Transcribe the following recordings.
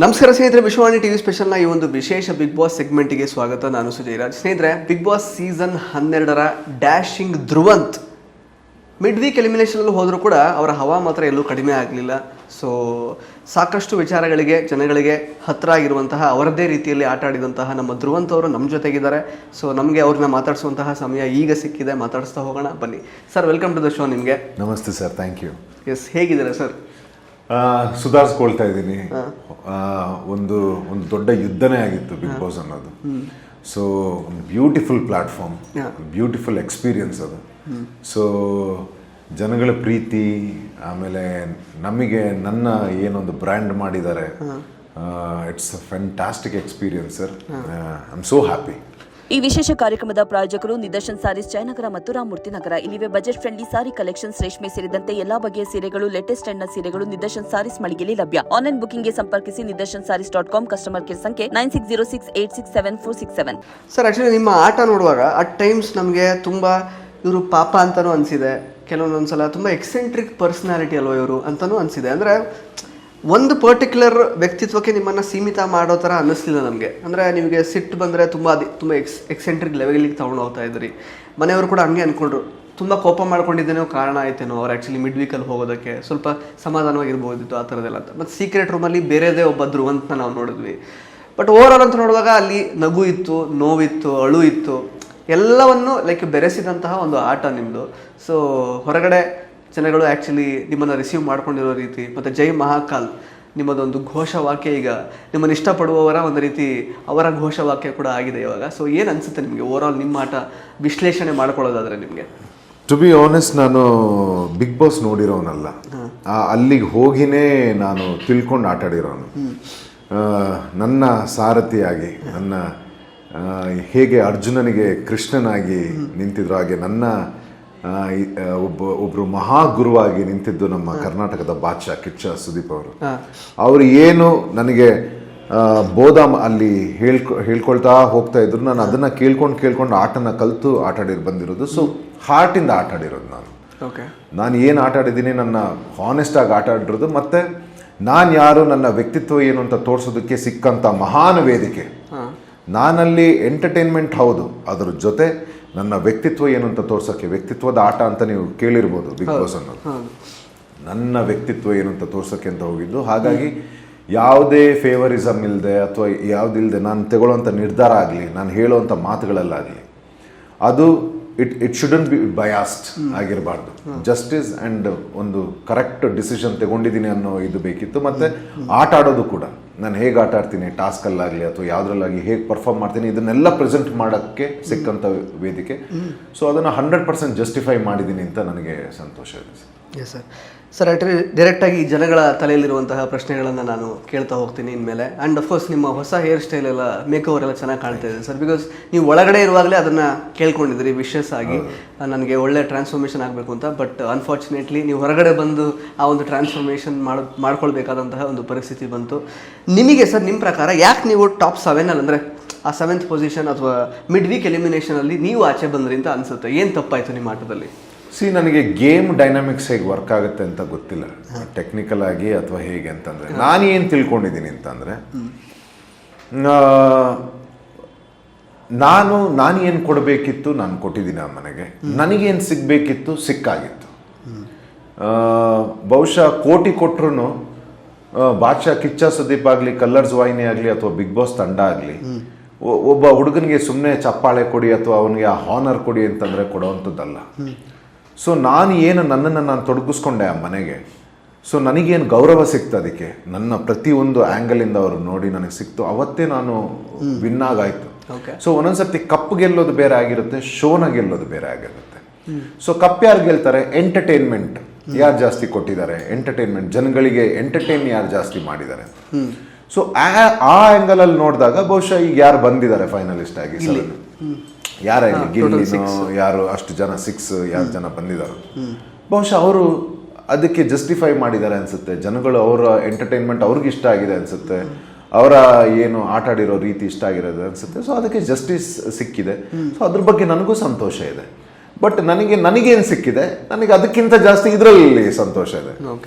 ನಮಸ್ಕಾರ ಸ್ನೇಹಿತರೆ, ವಿಶ್ವವಾಣಿ ಟಿವಿ ಸ್ಪೆಷಲ್ನ ಈ ಒಂದು ವಿಶೇಷ ಬಿಗ್ ಬಾಸ್ ಸೆಗ್ಮೆಂಟ್ಗೆ ಸ್ವಾಗತ. ನಾನು ಸುಜಯ್ ರಾಜ್. ಸ್ನೇಹಿತರೆ, ಬಿಗ್ ಬಾಸ್ ಸೀಸನ್ 12ರ ಡ್ಯಾಶಿಂಗ್ ಧ್ರುವಂತ್ ಮಿಡ್ ವೀಕ್ ಎಲಿಮಿನೇಷನಲ್ಲಿ ಹೋದರೂ ಕೂಡ ಅವರ ಹವಾ ಮಾತ್ರ ಎಲ್ಲೂ ಕಡಿಮೆ ಆಗಲಿಲ್ಲ. ಸೊ ಸಾಕಷ್ಟು ವಿಚಾರಗಳಿಗೆ ಜನಗಳಿಗೆ ಹತ್ತಿರ ಆಗಿರುವಂತಹ ಅವರದ್ದೇ ರೀತಿಯಲ್ಲಿ ಆಟ ಆಡಿದಂತಹ ನಮ್ಮ ಧ್ರುವಂತ್ ಅವರು ನಮ್ಮ ಜೊತೆಗಿದ್ದಾರೆ. ಸೊ ನಮಗೆ ಅವ್ರನ್ನ ಮಾತಾಡಿಸುವಂತಹ ಸಮಯ ಈಗ ಸಿಕ್ಕಿದೆ, ಮಾತಾಡಿಸ್ತಾ ಹೋಗೋಣ ಬನ್ನಿ. Sir, welcome to the show. ನಿಮಗೆ ನಮಸ್ತೆ ಸರ್, ಥ್ಯಾಂಕ್ ಯು. ಎಸ್, ಹೇಗಿದ್ದೀರಾ ಸರ್? ಸುಧಾರಿಸ್ಕೊಳ್ತಾ ಇದ್ದೀನಿ. ಒಂದು ದೊಡ್ಡ ಯುದ್ಧನೇ ಆಗಿತ್ತು ಬಿಗ್ ಬಾಸ್ ಅನ್ನೋದು. ಸೊ ಒಂದು ಬ್ಯೂಟಿಫುಲ್ ಪ್ಲಾಟ್ಫಾರ್ಮ್, ಬ್ಯೂಟಿಫುಲ್ ಎಕ್ಸ್ಪೀರಿಯನ್ಸ್ ಅದು. ಸೊ ಜನಗಳ ಪ್ರೀತಿ, ಆಮೇಲೆ ನಮಗೆ ನನ್ನ ಏನೊಂದು ಬ್ರ್ಯಾಂಡ್ ಮಾಡಿದ್ದಾರೆ, it's a fantastic experience sir. I am so happy. ಈ ವಿಶೇಷ ಕಾರ್ಯಕ್ರಮದ ಪ್ರಾಯೋಜಕರು ನಿದರ್ಶನ್ ಸಾರೀಸ್, ಜಯನಗರ ಮತ್ತು ರಾಮಮೂರ್ತಿ ನಗರ. ಇಲ್ಲಿವೆ ಬಜೆಟ್ ಫ್ರೆಂಡ್ಲಿ ಸಾರಿ ಕಲೆಕ್ಷನ್ಸ್, ರೇಷ್ಮೆ ಸೇರಿದಂತೆ ಎಲ್ಲಾ ಬಗೆಯ ಸೀರೆಗಳು, ಲೇಟೆಸ್ಟ್ ಟ್ರೆಂಡ್ನ ಸೀರೆಗಳು ನಿದರ್ಶನ್ ಸಾರೀಸ್ ಮಳಿಗೆಯಲ್ಲಿ ಲಭ್ಯ. ಆನ್ಲೈನ್ ಬುಕಿಂಗ್ಗೆ ಸಂಪರ್ಕಿಸಿ nidarshansarees.com. ಕಸ್ಟಮರ್ ಕೇರ್ ಸಂಖ್ಯೆ 9606867467. ಸರ್, ಆ್ಯಕ್ಚುಲಿ ನಿಮ್ಮ ಆಟ ನೋಡುವಾಗ ಅಟ್ ಟೈಮ್ಸ್ ನಮಗೆ ತುಂಬ ಇವರು ಪಾಪ ಅಂತಲೂ ಅನಿಸಿದೆ, ಕೆಲವೊಂದೊಂದ್ಸಲ ತುಂಬ ಎಕ್ಸೆಂಟ್ರಿಕ್ ಪರ್ಸ್ನಾಲಿಟಿ ಅಲ್ವ ಇವರು ಅಂತಲೂ ಅನಿಸಿದೆ. ಅಂದರೆ ಒಂದು ಪರ್ಟಿಕ್ಯುಲರ್ ವ್ಯಕ್ತಿತ್ವಕ್ಕೆ ನಿಮ್ಮನ್ನು ಸೀಮಿತ ಮಾಡೋ ಥರ ಅನ್ನಿಸ್ಲಿಲ್ಲ ನಮಗೆ. ಅಂದರೆ ನಿಮಗೆ ಸಿಟ್ಟು ಬಂದರೆ ತುಂಬ ಎಕ್ಸೆಂಟ್ರಿಕ್ ಲೆವೆಲಿಗೆ ತೊಗೊಂಡು ಹೋಗ್ತಾ ಇದ್ರಿ. ಮನೆಯವರು ಕೂಡ ಹಂಗೆ ಅಂದ್ಕೊಂಡ್ರು, ತುಂಬ ಕೋಪ ಮಾಡ್ಕೊಂಡಿದ್ದೇನೋ ಕಾರಣ ಆಯ್ತೇನೋ ಅವ್ರು ಆ್ಯಕ್ಚುಲಿ ಮಿಡ್ ವೀಕಲ್ಲಿ ಹೋಗೋದಕ್ಕೆ ಸ್ವಲ್ಪ ಸಮಾಧಾನವಾಗಿರ್ಬೋದಿತ್ತು ಆ ಥರದ್ದೆಲ್ಲ ಅಂತ. ಮತ್ತು ಸೀಕ್ರೆಟ್ ರೂಮಲ್ಲಿ ಬೇರೆದೇ ಒಬ್ಬ ಧ್ರುವಂತನ ನಾವು ನೋಡಿದ್ವಿ. ಬಟ್ ಓವರಾಲ್ ಅಂತ ನೋಡುವಾಗ ಅಲ್ಲಿ ನಗು ಇತ್ತು, ನೋವಿತ್ತು, ಅಳು ಇತ್ತು, ಎಲ್ಲವನ್ನು ಬೆರೆಸಿದಂತಹ ಒಂದು ಆಟ ನಿಮ್ಮದು. ಸೊ ಹೊರಗಡೆ ಜನಗಳು ಆ್ಯಕ್ಚುಲಿ ನಿಮ್ಮನ್ನು ರಿಸೀವ್ ಮಾಡ್ಕೊಂಡಿರೋ ರೀತಿ, ಮತ್ತು ಜೈ ಮಹಾಕಾಲ್ ನಿಮ್ಮದೊಂದು ಘೋಷವಾಕ್ಯ ಈಗ ನಿಮ್ಮನ್ನು ಇಷ್ಟಪಡುವವರ ಒಂದು ರೀತಿ ಅವರ ಘೋಷವಾಕ್ಯ ಕೂಡ ಆಗಿದೆ ಇವಾಗ. ಸೊ ಏನು ಅನಿಸುತ್ತೆ ನಿಮಗೆ ಓವರಾಲ್ ನಿಮ್ಮ ಆಟ ವಿಶ್ಲೇಷಣೆ ಮಾಡ್ಕೊಳ್ಳೋದಾದರೆ ನಿಮಗೆ? ಟು ಬಿ ಆನೆಸ್ಟ್, ನಾನು ಬಿಗ್ ಬಾಸ್ ನೋಡಿರೋನಲ್ಲ, ಅಲ್ಲಿಗೆ ಹೋಗಿನೇ ನಾನು ತಿಳ್ಕೊಂಡು ಆಟ ಆಡಿರೋನು. ನನ್ನ ಸಾರಥಿಯಾಗಿ, ನನ್ನ ಹೇಗೆ ಅರ್ಜುನನಿಗೆ ಕೃಷ್ಣನಾಗಿ ನಿಂತಿದ್ರು, ಹಾಗೆ ನನ್ನ ಒಬ್ಬರು ಮಹಾಗುರುವಾಗಿ ನಿಂತಿದ್ದು ನಮ್ಮ ಕರ್ನಾಟಕದ ಬಾದ್ಶಾ ಕಿಚ್ಚ ಸುದೀಪ್ ಅವರು ಏನು ನನಗೆ ಬೋಧ ಅಲ್ಲಿ ಹೇಳ್ಕೊಳ್ತಾ ಹೋಗ್ತಾ ಇದ್ರು. ನಾನು ಅದನ್ನು ಕೇಳ್ಕೊಂಡು ಆಟನ ಕಲಿತು ಆಟ ಬಂದಿರೋದು. ಸೊ ಹಾರ್ಟಿಂದ ಆಟ ಆಡಿರೋದು ನಾನು ಏನು ಆಟ ಆಡಿದ್ದೀನಿ, ನನ್ನ ಹಾನೆಸ್ಟ್ ಆಗಿ ಆಟ ಆಡಿರೋದು. ಮತ್ತು ನಾನು ಯಾರು, ನನ್ನ ವ್ಯಕ್ತಿತ್ವ ಏನು ಅಂತ ತೋರಿಸೋದಕ್ಕೆ ಸಿಕ್ಕಂಥ ಮಹಾನ್ ವೇದಿಕೆ. ನಾನಲ್ಲಿ ಎಂಟರ್ಟೈನ್ಮೆಂಟ್ ಹೌದು, ಅದ್ರ ಜೊತೆ ನನ್ನ ವ್ಯಕ್ತಿತ್ವ ಏನು ಅಂತ ತೋರ್ಸೋಕ್ಕೆ, ವ್ಯಕ್ತಿತ್ವದ ಆಟ ಅಂತ ನೀವು ಕೇಳಿರ್ಬೋದು ಬಿಗ್ ಬಾಸ್ ಅನ್ನೋದು. ನನ್ನ ವ್ಯಕ್ತಿತ್ವ ಏನು ಅಂತ ತೋರ್ಸೋಕ್ಕೆ ಅಂತ ಹೋಗಿದ್ದು. ಹಾಗಾಗಿ ಯಾವುದೇ ಫೇವರಿಸಮ್ ಇಲ್ಲದೆ ಅಥವಾ ಯಾವುದಿಲ್ಲದೆ ನಾನು ತಗೊಳ್ಳೋವಂಥ ನಿರ್ಧಾರ ಆಗಲಿ, ನಾನು ಹೇಳೋವಂಥ ಮಾತುಗಳಲ್ಲಾಗಲಿ, ಅದು ಇಟ್ ಶುಡಂಟ್ ಬಿ ಬಯಾಸ್ಡ್ ಆಗಿರಬಾರ್ದು. ಜಸ್ಟಿಸ್ ಆ್ಯಂಡ್ ಒಂದು ಕರೆಕ್ಟ್ ಡಿಸಿಷನ್ ತಗೊಂಡಿದ್ದೀನಿ ಅನ್ನೋ ಇದು ಬೇಕಿತ್ತು. ಮತ್ತು ಆಟ ಆಡೋದು ಕೂಡ, ನಾನು ಹೇಗೆ ಆಟ ಆಡ್ತೀನಿ ಟಾಸ್ಕಲ್ಲಾಗಲಿ ಅಥವಾ ಯಾವುದ್ರಲ್ಲಾಗಲಿ ಹೇಗೆ ಪರ್ಫಾರ್ಮ್ ಮಾಡ್ತೀನಿ, ಇದನ್ನೆಲ್ಲ ಪ್ರೆಸೆಂಟ್ ಮಾಡೋಕ್ಕೆ ಸಿಕ್ಕಂಥ ವೇದಿಕೆ. ಸೊ ಅದನ್ನು 100% ಜಸ್ಟಿಫೈ ಮಾಡಿದ್ದೀನಿ ಅಂತ ನನಗೆ ಸಂತೋಷ ಇದೆ ಸರ್. Yes sir. ಸರ್, ಡೈರೆಕ್ಟಾಗಿ ಜನಗಳ ತಲೆಯಲ್ಲಿರುವಂತಹ ಪ್ರಶ್ನೆಗಳನ್ನು ನಾನು ಕೇಳ್ತಾ ಹೋಗ್ತೀನಿ ಇನ್ಮೇಲೆ. ಆ್ಯಂಡ್ ಅಫ್ಕೋರ್ಸ್ ನಿಮ್ಮ ಹೊಸ ಹೇರ್ ಸ್ಟೈಲ್ ಎಲ್ಲ, ಮೇಕ್ ಓವರ್ ಎಲ್ಲ ಚೆನ್ನಾಗಿ ಕಾಣ್ತಾ ಇದೆ ಸರ್. ಬಿಕಾಸ್ ನೀವು ಒಳಗಡೆ ಇರುವಾಗಲೇ ಅದನ್ನು ಕೇಳ್ಕೊಂಡಿದ್ರಿ ವಿಶಸ್ ಆಗಿ, ನನಗೆ ಒಳ್ಳೆ ಟ್ರಾನ್ಸ್ಫಾರ್ಮೇಷನ್ ಆಗಬೇಕು ಅಂತ. ಬಟ್ ಅನ್ಫಾರ್ಚುನೇಟ್ಲಿ ನೀವು ಹೊರಗಡೆ ಬಂದು ಆ ಒಂದು ಟ್ರಾನ್ಸ್ಫಾರ್ಮೇಷನ್ ಮಾಡ್ಕೊಳ್ಬೇಕಾದಂತಹ ಒಂದು ಪರಿಸ್ಥಿತಿ ಬಂತು ನಿಮಗೆ. ಸರ್, ನಿಮ್ಮ ಪ್ರಕಾರ ಯಾಕೆ ನೀವು ಟಾಪ್ 7 ಅಂದರೆ ಆ 7th ಪೊಸಿಷನ್ ಅಥವಾ ಮಿಡ್ ವೀಕ್ ಎಲಿಮಿನೇಷನಲ್ಲಿ ನೀವು ಆಚೆ ಬಂದ್ರಿ ಅಂತ ಅನಿಸುತ್ತೆ? ಏನು ತಪ್ಪಾಯಿತು ನಿಮ್ಮ ಆಟದಲ್ಲಿ? ನನಗೆ ಗೇಮ್ ಡೈನಾಮಿಕ್ಸ್ ಹೇಗೆ ವರ್ಕ್ ಆಗುತ್ತೆ ಅಂತ ಗೊತ್ತಿಲ್ಲ, ಟೆಕ್ನಿಕಲ್ ಆಗಿ ಅಥವಾ ಹೇಗೆ ಅಂತಂದರೆ. ನಾನು ಏನು ತಿಳ್ಕೊಂಡಿದ್ದೀನಿ ಅಂತಂದರೆ, ನಾನು ಏನು ಕೊಡಬೇಕಿತ್ತು ನಾನು ಕೊಟ್ಟಿದ್ದೀನಿ ಆ ಮನೆಗೆ. ನನಗೇನು ಸಿಗಬೇಕಿತ್ತು ಸಿಕ್ಕಾಗಿತ್ತು. ಬಹುಶಃ ಕೋಟಿ ಕೊಟ್ಟರು ಬಾದ್ಶಾ ಕಿಚ್ಚ ಸುದೀಪ್ ಆಗಲಿ, ಕಲ್ಲರ್ಸ್ ವಾಹಿನಿ ಆಗಲಿ ಅಥವಾ ಬಿಗ್ ಬಾಸ್ ತಂಡ ಆಗಲಿ, ಒಬ್ಬ ಹುಡುಗನಿಗೆ ಸುಮ್ಮನೆ ಚಪ್ಪಾಳೆ ಕೊಡಿ ಅಥವಾ ಅವನಿಗೆ ಆ ಹಾನರ್ ಕೊಡಿ ಅಂತಂದರೆ ಕೊಡೋವಂಥದ್ದಲ್ಲ. ಸೊ ನನ್ನನ್ನು ನಾನು ತೊಡಗಿಸ್ಕೊಂಡೆ ಆ ಮನೆಗೆ. ಸೊ ನನಗೇನು ಗೌರವ ಸಿಕ್ತು, ಅದಕ್ಕೆ ನನ್ನ ಪ್ರತಿಯೊಂದು ಆ್ಯಂಗಲಿಂದ ಅವರು ನೋಡಿ ನನಗೆ ಸಿಕ್ತು. ಅವತ್ತೇ ನಾನು ವಿನ್ ಆಗಾಯಿತು. ಸೊ ಒಂದೊಂದ್ಸರ್ತಿ ಕಪ್ ಗೆಲ್ಲೋದು ಬೇರೆ ಆಗಿರುತ್ತೆ, ಶೋನ ಗೆಲ್ಲೋದು ಬೇರೆ ಆಗಿರುತ್ತೆ. ಸೊ ಕಪ್ ಯಾರು ಗೆಲ್ತಾರೆ? ಎಂಟರ್ಟೈನ್ಮೆಂಟ್ ಯಾರು ಜಾಸ್ತಿ ಕೊಟ್ಟಿದ್ದಾರೆ, ಎಂಟರ್ಟೈನ್ಮೆಂಟ್ ಜನಗಳಿಗೆ ಎಂಟರ್ಟೈನ್ ಯಾರು ಜಾಸ್ತಿ ಮಾಡಿದ್ದಾರೆ. ಸೊ ಆ ಆ್ಯಂಗಲಲ್ಲಿ ನೋಡಿದಾಗ ಬಹುಶಃ ಈಗ ಯಾರು ಬಂದಿದ್ದಾರೆ ಫೈನಲಿಸ್ಟ್ ಆಗಿ, ಯಾರಾಗಲಿ ಗಿಲ್ಲಿನೋ ಯಾರು ಅಷ್ಟು ಜನ 6 ಯಾರು ಜನ ಬಂದಿದ್ದಾರೆ, ಬಹುಶಃ ಅವರು ಅದಕ್ಕೆ ಜಸ್ಟಿಫೈ ಮಾಡಿದ್ದಾರೆ ಅನಿಸುತ್ತೆ. ಜನಗಳು ಅವರ ಎಂಟರ್ಟೈನ್ಮೆಂಟ್ ಅವ್ರಿಗೆ ಇಷ್ಟ ಆಗಿದೆ ಅನಿಸುತ್ತೆ, ಅವರ ಏನು ಆಟ ಆಡಿರೋ ರೀತಿ ಇಷ್ಟ ಆಗಿರೋದು ಅನಿಸುತ್ತೆ. ಸೊ ಅದಕ್ಕೆ ಜಸ್ಟಿಸ್ ಸಿಕ್ಕಿದೆ. ಸೊ ಅದ್ರ ಬಗ್ಗೆ ನನಗೂ ಸಂತೋಷ ಇದೆ. ಬಟ್ ನನಗೇನು ಸಿಕ್ಕಿದೆ, ನನಗೆ ಅದಕ್ಕಿಂತ ಜಾಸ್ತಿ ಇದರಲ್ಲಿ ಸಂತೋಷ ಇದೆ.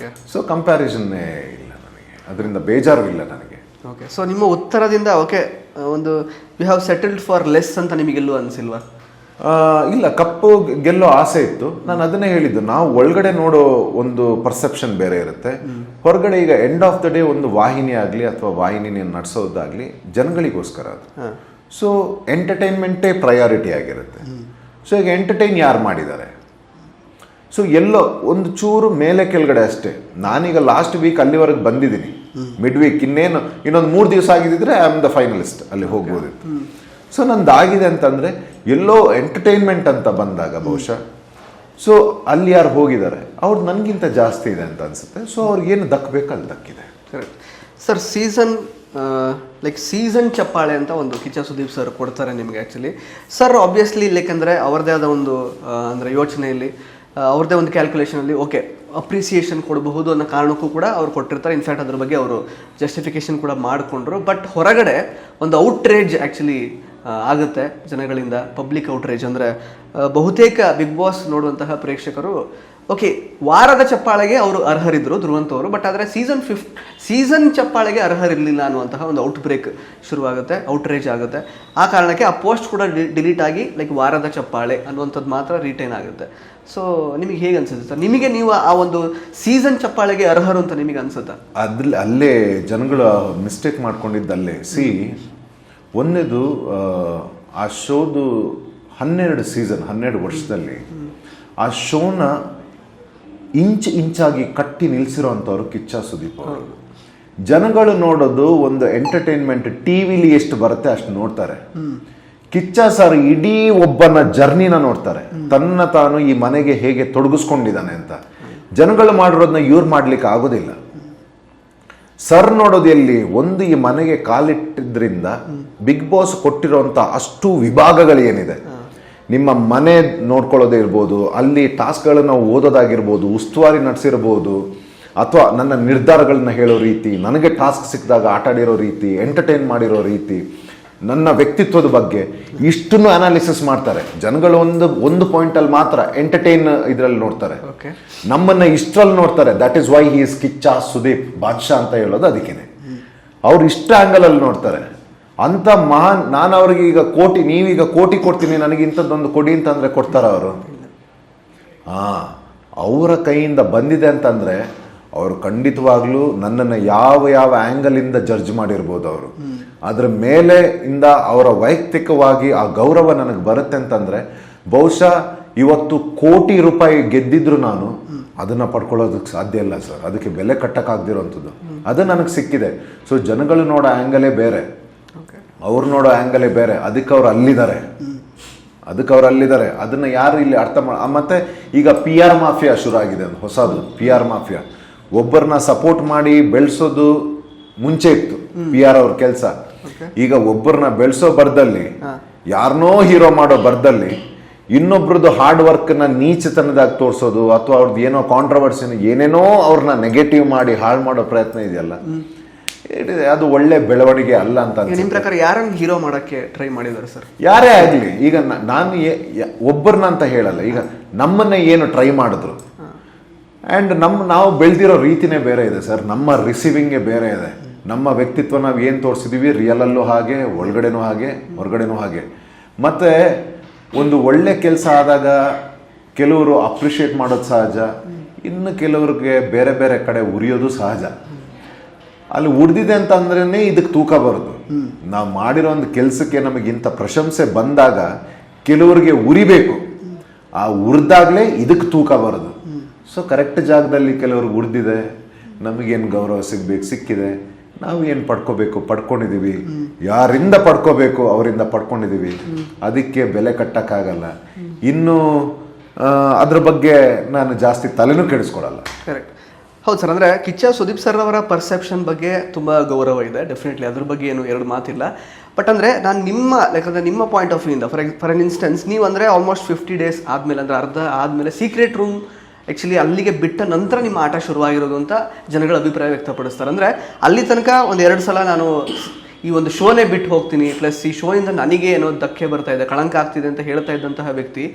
ಸೊ ಕಂಪ್ಯಾರಿಸನ್ನೇ ಇಲ್ಲ ನನಗೆ, ಅದರಿಂದ ಬೇಜಾರು ಇಲ್ಲ ನನಗೆ. ಓಕೆ, ಸೊ ನಿಮ್ಮ ಉತ್ತರದಿಂದ ಓಕೆ ಒಂದು we have settled for less ಅಂತ ನಿಮಗೆಲ್ಲೂ ಅನಿಸಿಲ್ವಾ? ಇಲ್ಲ, ಕಪ್ಪು ಗೆಲ್ಲೋ ಆಸೆ ಇತ್ತು. ನಾನು ಅದನ್ನೇ ಹೇಳಿದ್ದು, ನಾವು ಒಳಗಡೆ ನೋಡೋ ಒಂದು ಪರ್ಸೆಪ್ಷನ್ ಬೇರೆ ಇರುತ್ತೆ, ಹೊರಗಡೆ ಈಗ ಎಂಡ್ ಆಫ್ ದ ಡೇ ಒಂದು ವಾಹಿನಿ ಆಗಲಿ ಅಥವಾ ವಾಹಿನಿ ನಡೆಸೋದಾಗ್ಲಿ ಜನಗಳಿಗೋಸ್ಕರ ಅದು. ಸೊ ಎಂಟರ್ಟೈನ್ಮೆಂಟೇ ಪ್ರಯಾರಿಟಿ ಆಗಿರುತ್ತೆ. ಸೊ ಈಗ ಎಂಟರ್ಟೈನ್ ಯಾರು ಮಾಡಿದ್ದಾರೆ? ಸೊ ಎಲ್ಲೋ ಒಂದು ಚೂರು ಮೇಲೆ ಕೆಳಗಡೆ ಅಷ್ಟೇ. ನಾನೀಗ ಲಾಸ್ಟ್ ವೀಕ್ ಅಲ್ಲಿವರೆಗೆ ಬಂದಿದ್ದೀನಿ, ಮಿಡ್ ವೀಕ್ ಇನ್ನೊಂದು 3 ದಿವಸ ಆಗಿದ್ದಿದ್ರೆ ಐ ಆಮ್ ದ ಫೈನಲಿಸ್ಟ್, ಅಲ್ಲಿ ಹೋಗ್ಬೋದಿತ್ತು. ಸೊ ನಂದಾಗಿದೆ ಅಂತಂದರೆ ಎಲ್ಲೋ ಎಂಟರ್ಟೈನ್ಮೆಂಟ್ ಅಂತ ಬಂದಾಗ ಬಹುಶಃ ಸೊ ಅಲ್ಲಿ ಯಾರು ಹೋಗಿದ್ದಾರೆ ಅವ್ರು ನನಗಿಂತ ಜಾಸ್ತಿ ಇದೆ ಅಂತ ಅನಿಸುತ್ತೆ. ಸೊ ಅವ್ರಿಗೇನು ದಕ್ಕಬೇಕು ಅಲ್ಲಿ ದಕ್ಕಿದೆ. ಸರ್, ಸೀಸನ್ ಚಪ್ಪಾಳೆ ಅಂತ ಒಂದು ಕಿಚ್ಚ ಸುದೀಪ್ ಸರ್ ಕೊಡ್ತಾರೆ ನಿಮಗೆ. ಆ್ಯಕ್ಚುಲಿ ಸರ್ ಆಬ್ವಿಯಸ್ಲಿ ಯಾಕೆಂದರೆ ಅವ್ರದ್ದೇ ಆದ ಒಂದು ಅಂದರೆ ಯೋಚನೆಯಲ್ಲಿ ಅವ್ರದ್ದೇ ಒಂದು ಕ್ಯಾಲ್ಕುಲೇಷನಲ್ಲಿ ಓಕೆ ಅಪ್ರಿಸಿಯೇಷನ್ ಕೊಡಬಹುದು ಅನ್ನೋ ಕಾರಣಕ್ಕೂ ಕೂಡ ಅವ್ರು ಕೊಟ್ಟಿರ್ತಾರೆ. ಇನ್ಫ್ಯಾಕ್ಟ್ ಅದ್ರ ಬಗ್ಗೆ ಅವರು ಜಸ್ಟಿಫಿಕೇಶನ್ ಕೂಡ ಮಾಡಿಕೊಂಡ್ರು. ಬಟ್ ಹೊರಗಡೆ ಒಂದು ಔಟ್ರೇಜ್ ಆ್ಯಕ್ಚುಲಿ ಆಗುತ್ತೆ ಜನಗಳಿಂದ, ಪಬ್ಲಿಕ್ ಔಟ್ರೇಜ್. ಅಂದರೆ ಬಹುತೇಕ ಬಿಗ್ ಬಾಸ್ ನೋಡುವಂತಹ ಪ್ರೇಕ್ಷಕರು ಓಕೆ ವಾರದ ಚಪ್ಪಾಳೆಗೆ ಅವರು ಅರ್ಹರಿದ್ದರು ಧ್ರುವಂತ್ ಅವರು, ಬಟ್ ಆದರೆ ಸೀಸನ್ ಚಪ್ಪಾಳೆಗೆ ಅರ್ಹರಿರಲಿಲ್ಲ ಅನ್ನುವಂತಹ ಒಂದು ಔಟ್ ಬ್ರೇಕ್ ಶುರುವಾಗುತ್ತೆ, ಔಟ್ರೇಜ್ ಆಗುತ್ತೆ. ಆ ಕಾರಣಕ್ಕೆ ಆ ಪೋಸ್ಟ್ ಕೂಡ ಡಿಲೀಟ್ ಆಗಿ ವಾರದ ಚಪ್ಪಾಳೆ ಅನ್ನುವಂಥದ್ದು ಮಾತ್ರ ರಿಟೈನ್ ಆಗುತ್ತೆ. ಸೊ ನಿಮಗೆ ಹೇಗೆ ಅನ್ಸುತ್ತೆ ಸರ್? ನಿಮಗೆ ನೀವು ಆ ಒಂದು ಸೀಸನ್ ಚಪ್ಪಾಳೆಗೆ ಅರ್ಹರು ಅಂತ ನಿಮಗೆ ಅನ್ಸುತ್ತಾ? ಅಲ್ಲೇ ಜನಗಳು ಮಿಸ್ಟೇಕ್ ಮಾಡ್ಕೊಂಡಿದ್ದಲ್ಲೇ. ಒಂದೇದು ಆ ಶೋದು 12 ಸೀಸನ್ 12 ವರ್ಷದಲ್ಲಿ ಆ ಶೋನ ಇಂಚಾಗಿ ಕಟ್ಟಿ ನಿಲ್ಸಿರೋ ಅಂಥವ್ರು ಕಿಚ್ಚ ಸುದೀಪ್ ಅವರು. ಜನಗಳು ನೋಡೋದು ಒಂದು ಎಂಟರ್ಟೈನ್ಮೆಂಟ್, ಟಿವಿಲಿ ಎಷ್ಟು ಬರುತ್ತೆ ಅಷ್ಟು ನೋಡ್ತಾರೆ. ಕಿಚ್ಚ ಸರ್ ಇಡೀ ಒಬ್ಬನ ಜರ್ನಿನ ನೋಡ್ತಾರೆ, ತನ್ನ ತಾನು ಈ ಮನೆಗೆ ಹೇಗೆ ತೊಡಗಿಸ್ಕೊಂಡಿದ್ದಾನೆ ಅಂತ. ಜನಗಳು ಮಾಡಿರೋದನ್ನ ಇವ್ರು ಮಾಡ್ಲಿಕ್ಕೆ ಆಗೋದಿಲ್ಲ. ಸರ್ ನೋಡೋದು ಎಲ್ಲಿ ಒಂದು ಈ ಮನೆಗೆ ಕಾಲಿಟ್ಟಿದ್ರಿಂದ ಬಿಗ್ ಬಾಸ್ ಕೊಟ್ಟಿರೋಂಥ ಅಷ್ಟು ವಿಭಾಗಗಳು ಏನಿದೆ, ನಿಮ್ಮ ಮನೆ ನೋಡ್ಕೊಳ್ಳೋದೇ ಇರ್ಬೋದು, ಅಲ್ಲಿ ಟಾಸ್ಕ್ಗಳನ್ನ ನಾವು ಓದೋದಾಗಿರ್ಬೋದು, ಉಸ್ತುವಾರಿ ನಡೆಸಿರ್ಬೋದು, ಅಥವಾ ನನ್ನ ನಿರ್ಧಾರಗಳನ್ನ ಹೇಳೋ ರೀತಿ, ನನಗೆ ಟಾಸ್ಕ್ ಸಿಕ್ಕಿದಾಗ ಆಟ ಆಡಿರೋ ರೀತಿ, ಎಂಟರ್ಟೈನ್ ಮಾಡಿರೋ ರೀತಿ, ನನ್ನ ವ್ಯಕ್ತಿತ್ವದ ಬಗ್ಗೆ ಇಷ್ಟನ್ನು ಅನಾಲಿಸಿಸ್ ಮಾಡ್ತಾರೆ. ಜನಗಳು ಒಂದು ಪಾಯಿಂಟಲ್ಲಿ ಮಾತ್ರ ಎಂಟರ್ಟೈನ್ ಇದರಲ್ಲಿ ನೋಡ್ತಾರೆ, ನಮ್ಮನ್ನ ಇಷ್ಟರಲ್ಲಿ ನೋಡ್ತಾರೆ. That is why he is Kiccha Sudeep Badshah ಅಂತ ಹೇಳೋದು ಅದಕ್ಕೇನೆ. ಅವ್ರು ಇಷ್ಟ ಆ್ಯಂಗಲಲ್ಲಿ ನೋಡ್ತಾರೆ. ಅಂತ ಮಹಾನ್, ನಾನು ಅವ್ರಿಗೆ ಈಗ ನೀವೀಗ ಕೋಟಿ ಕೊಡ್ತೀನಿ ನನಗೆ ಇಂಥದ್ದೊಂದು ಕೊಡಿ ಅಂತಂದ್ರೆ ಕೊಡ್ತಾರ ಅವರು? ಅವರ ಕೈಯಿಂದ ಬಂದಿದೆ ಅಂತಂದ್ರೆ ಅವರು ಖಂಡಿತವಾಗ್ಲೂ ನನ್ನನ್ನು ಯಾವ ಆ್ಯಂಗಲಿಂದ ಜಡ್ಜ್ ಮಾಡಿರ್ಬೋದು ಅವರು. ಅದ್ರ ಮೇಲೆ ಇಂದ ಅವರ ವೈಯಕ್ತಿಕವಾಗಿ ಆ ಗೌರವ ನನಗೆ ಬರುತ್ತೆ ಅಂತಂದ್ರೆ ಬಹುಶಃ ಇವತ್ತು ಕೋಟಿ ರೂಪಾಯಿ ಗೆದ್ದಿದ್ರು ನಾನು ಅದನ್ನ ಪಡ್ಕೊಳ್ಳೋದಕ್ಕೆ ಸಾಧ್ಯ ಇಲ್ಲ ಸರ್. ಅದಕ್ಕೆ ಬೆಲೆ ಕಟ್ಟಕ್ಕಾಗ್ದಿರೋಂಥದ್ದು ಅದು ನನಗೆ ಸಿಕ್ಕಿದೆ. ಸೊ ಜನಗಳು ನೋಡೋ ಆ್ಯಂಗಲೇ ಬೇರೆ, ಅವ್ರು ನೋಡೋ ಆ್ಯಂಗಲೇ ಬೇರೆ. ಅದಕ್ಕೆ ಅವ್ರು ಅಲ್ಲಿದ್ದಾರೆ. ಅದನ್ನ ಯಾರು ಇಲ್ಲಿ ಅರ್ಥ ಮತ್ತೆ ಈಗ PR ಮಾಫಿಯಾ ಶುರು ಆಗಿದೆ, ಒಂದು ಹೊಸದು PR ಮಾಫಿಯಾ. ಒಬ್ಬರನ್ನ ಸಪೋರ್ಟ್ ಮಾಡಿ ಬೆಳೆಸೋದು ಮುಂಚೆ ಇತ್ತು PR ಅವ್ರ ಕೆಲಸ. ಈಗ ಒಬ್ಬರನ್ನ ಬೆಳೆಸೋ ಬರ್ದಲ್ಲಿ, ಯಾರನ್ನೋ ಹೀರೋ ಮಾಡೋ ಬರ್ದಲ್ಲಿ ಇನ್ನೊಬ್ರದ್ದು ಹಾರ್ಡ್ ವರ್ಕ್ನ ನೀಚತನದಾಗ ತೋರಿಸೋದು, ಅಥವಾ ಅವ್ರದ್ದು ಏನೋ ಕಾಂಟ್ರವರ್ಸಿನ ಏನೇನೋ ಅವ್ರನ್ನ ನೆಗೆಟಿವ್ ಮಾಡಿ ಹಾಳು ಮಾಡೋ ಪ್ರಯತ್ನ ಇದೆಯಲ್ಲ, ಅದು ಒಳ್ಳೆ ಬೆಳವಣಿಗೆ ಅಲ್ಲ ಅಂತ. ನಿಮ್ಮ ಪ್ರಕಾರ ಯಾರನ್ನು ಹೀರೋ ಮಾಡಕ್ಕೆ ಟ್ರೈ ಮಾಡಿದ್ದಾರೆ ಸರ್? ಯಾರೇ ಆಗಲಿ, ಈಗ ನಾನು ಒಬ್ಬರನ್ನ ಅಂತ ಹೇಳಲ್ಲ, ಈಗ ನಮ್ಮನ್ನ ಏನು ಟ್ರೈ ಮಾಡಿದ್ರು ಆ್ಯಂಡ್ ನಾವು ಬೆಳೆದಿರೋ ರೀತಿನೇ ಬೇರೆ ಇದೆ ಸರ್. ನಮ್ಮ ರಿಸೀವಿಂಗೇ ಬೇರೆ ಇದೆ. ನಮ್ಮ ವ್ಯಕ್ತಿತ್ವ ನಾವು ಏನು ತೋರಿಸಿದೀವಿ ರಿಯಲಲ್ಲೂ ಹಾಗೆ, ಒಳಗಡೆನೂ ಹಾಗೆ, ಹೊರಗಡೆನೂ ಹಾಗೆ. ಮತ್ತು ಒಂದು ಒಳ್ಳೆ ಕೆಲಸ ಆದಾಗ ಕೆಲವರು ಅಪ್ರಿಷಿಯೇಟ್ ಮಾಡೋದು ಸಹಜ, ಇನ್ನು ಕೆಲವ್ರಿಗೆ ಬೇರೆ ಬೇರೆ ಕಡೆ ಉರಿಯೋದು ಸಹಜ. ಅಲ್ಲಿ ಉಡ್ದಿದೆ ಅಂತ ಅಂದ್ರೇ ಇದಕ್ಕೆ ತೂಕ ಬರೋದು. ನಾವು ಮಾಡಿರೋ ಒಂದು ಕೆಲಸಕ್ಕೆ ನಮಗಿಂತ ಪ್ರಶಂಸೆ ಬಂದಾಗ ಕೆಲವರಿಗೆ ಉರಿಬೇಕು, ಆ ಉರಿದಾಗಲೇ ಇದಕ್ಕೆ ತೂಕ ಬರೋದು. ಸೊ ಕರೆಕ್ಟ್ ಜಾಗದಲ್ಲಿ ಕೆಲವ್ರಿಗೆ ಉಡ್ದಿದೆ, ನಮಗೇನು ಗೌರವ ಸಿಕ್ಕಿದೆ, ನಾವು ಏನು ಪಡ್ಕೊಂಡಿದ್ದೀವಿ, ಯಾರಿಂದ ಪಡ್ಕೋಬೇಕು ಅವರಿಂದ ಪಡ್ಕೊಂಡಿದ್ದೀವಿ. ಅದಕ್ಕೆ ಬೆಲೆ ಕಟ್ಟಕ್ಕಾಗಲ್ಲ. ಇನ್ನು ಅದ್ರ ಬಗ್ಗೆ ನಾನು ಜಾಸ್ತಿ ತಲೆನೂ ಕೆಡಿಸ್ಕೊಡಲ್ಲ. ಕರೆಕ್ಟ್, ಹೌದು ಸರ್. ಅಂದರೆ ಕಿಚ್ಚ ಸುದೀಪ್ ಸರ್ ಅವರ ಪರ್ಸೆಪ್ಷನ್ ಬಗ್ಗೆ ತುಂಬ ಗೌರವ ಇದೆ, ಡೆಫಿನೆಟ್ಲಿ ಅದ್ರ ಬಗ್ಗೆ ಏನು ಎರಡು ಮಾತಿಲ್ಲ. ಬಟ್ ಅಂದರೆ ನಾನು ನಿಮ್ಮ ಪಾಯಿಂಟ್ ಆಫ್ ವ್ಯೂಯಿಂದ ಫಾರ್ ಎನ್ ಇನ್ಸ್ಟೆನ್ಸ್, ನೀವು ಅಂದರೆ ಆಲ್ಮೋಸ್ಟ್ 50 days ಆದಮೇಲೆ, ಅಂದರೆ ಅರ್ಧ ಆದಮೇಲೆ ಸೀಕ್ರೆಟ್ ರೂಮ್ ಆ್ಯಕ್ಚುಲಿ ಅಲ್ಲಿಗೆ ಬಿಟ್ಟ ನಂತರ ನಿಮ್ಮ ಆಟ ಶುರುವಾಗಿರೋದು ಅಂತ ಜನಗಳ ಅಭಿಪ್ರಾಯ ವ್ಯಕ್ತಪಡಿಸ್ತಾರೆ. ಅಂದರೆ ಅಲ್ಲಿ ತನಕ 1-2 ಸಲ ನಾನು ಈ ಒಂದು ಶೋನೇ ಬಿಟ್ಟು ಹೋಗ್ತೀನಿ, ಪ್ಲಸ್ ಈ ಶೋ ಇಂದ ನನಗೆ ಏನೋ ಧಕ್ಕೆ ಬರ್ತಾ ಇದೆ, ಕಳಂಕ ಆಗ್ತಿದೆ ಅಂತ ಹೇಳ್ತಾ ಇದ್ದಂತಹ ವ್ಯಕ್ತಿ,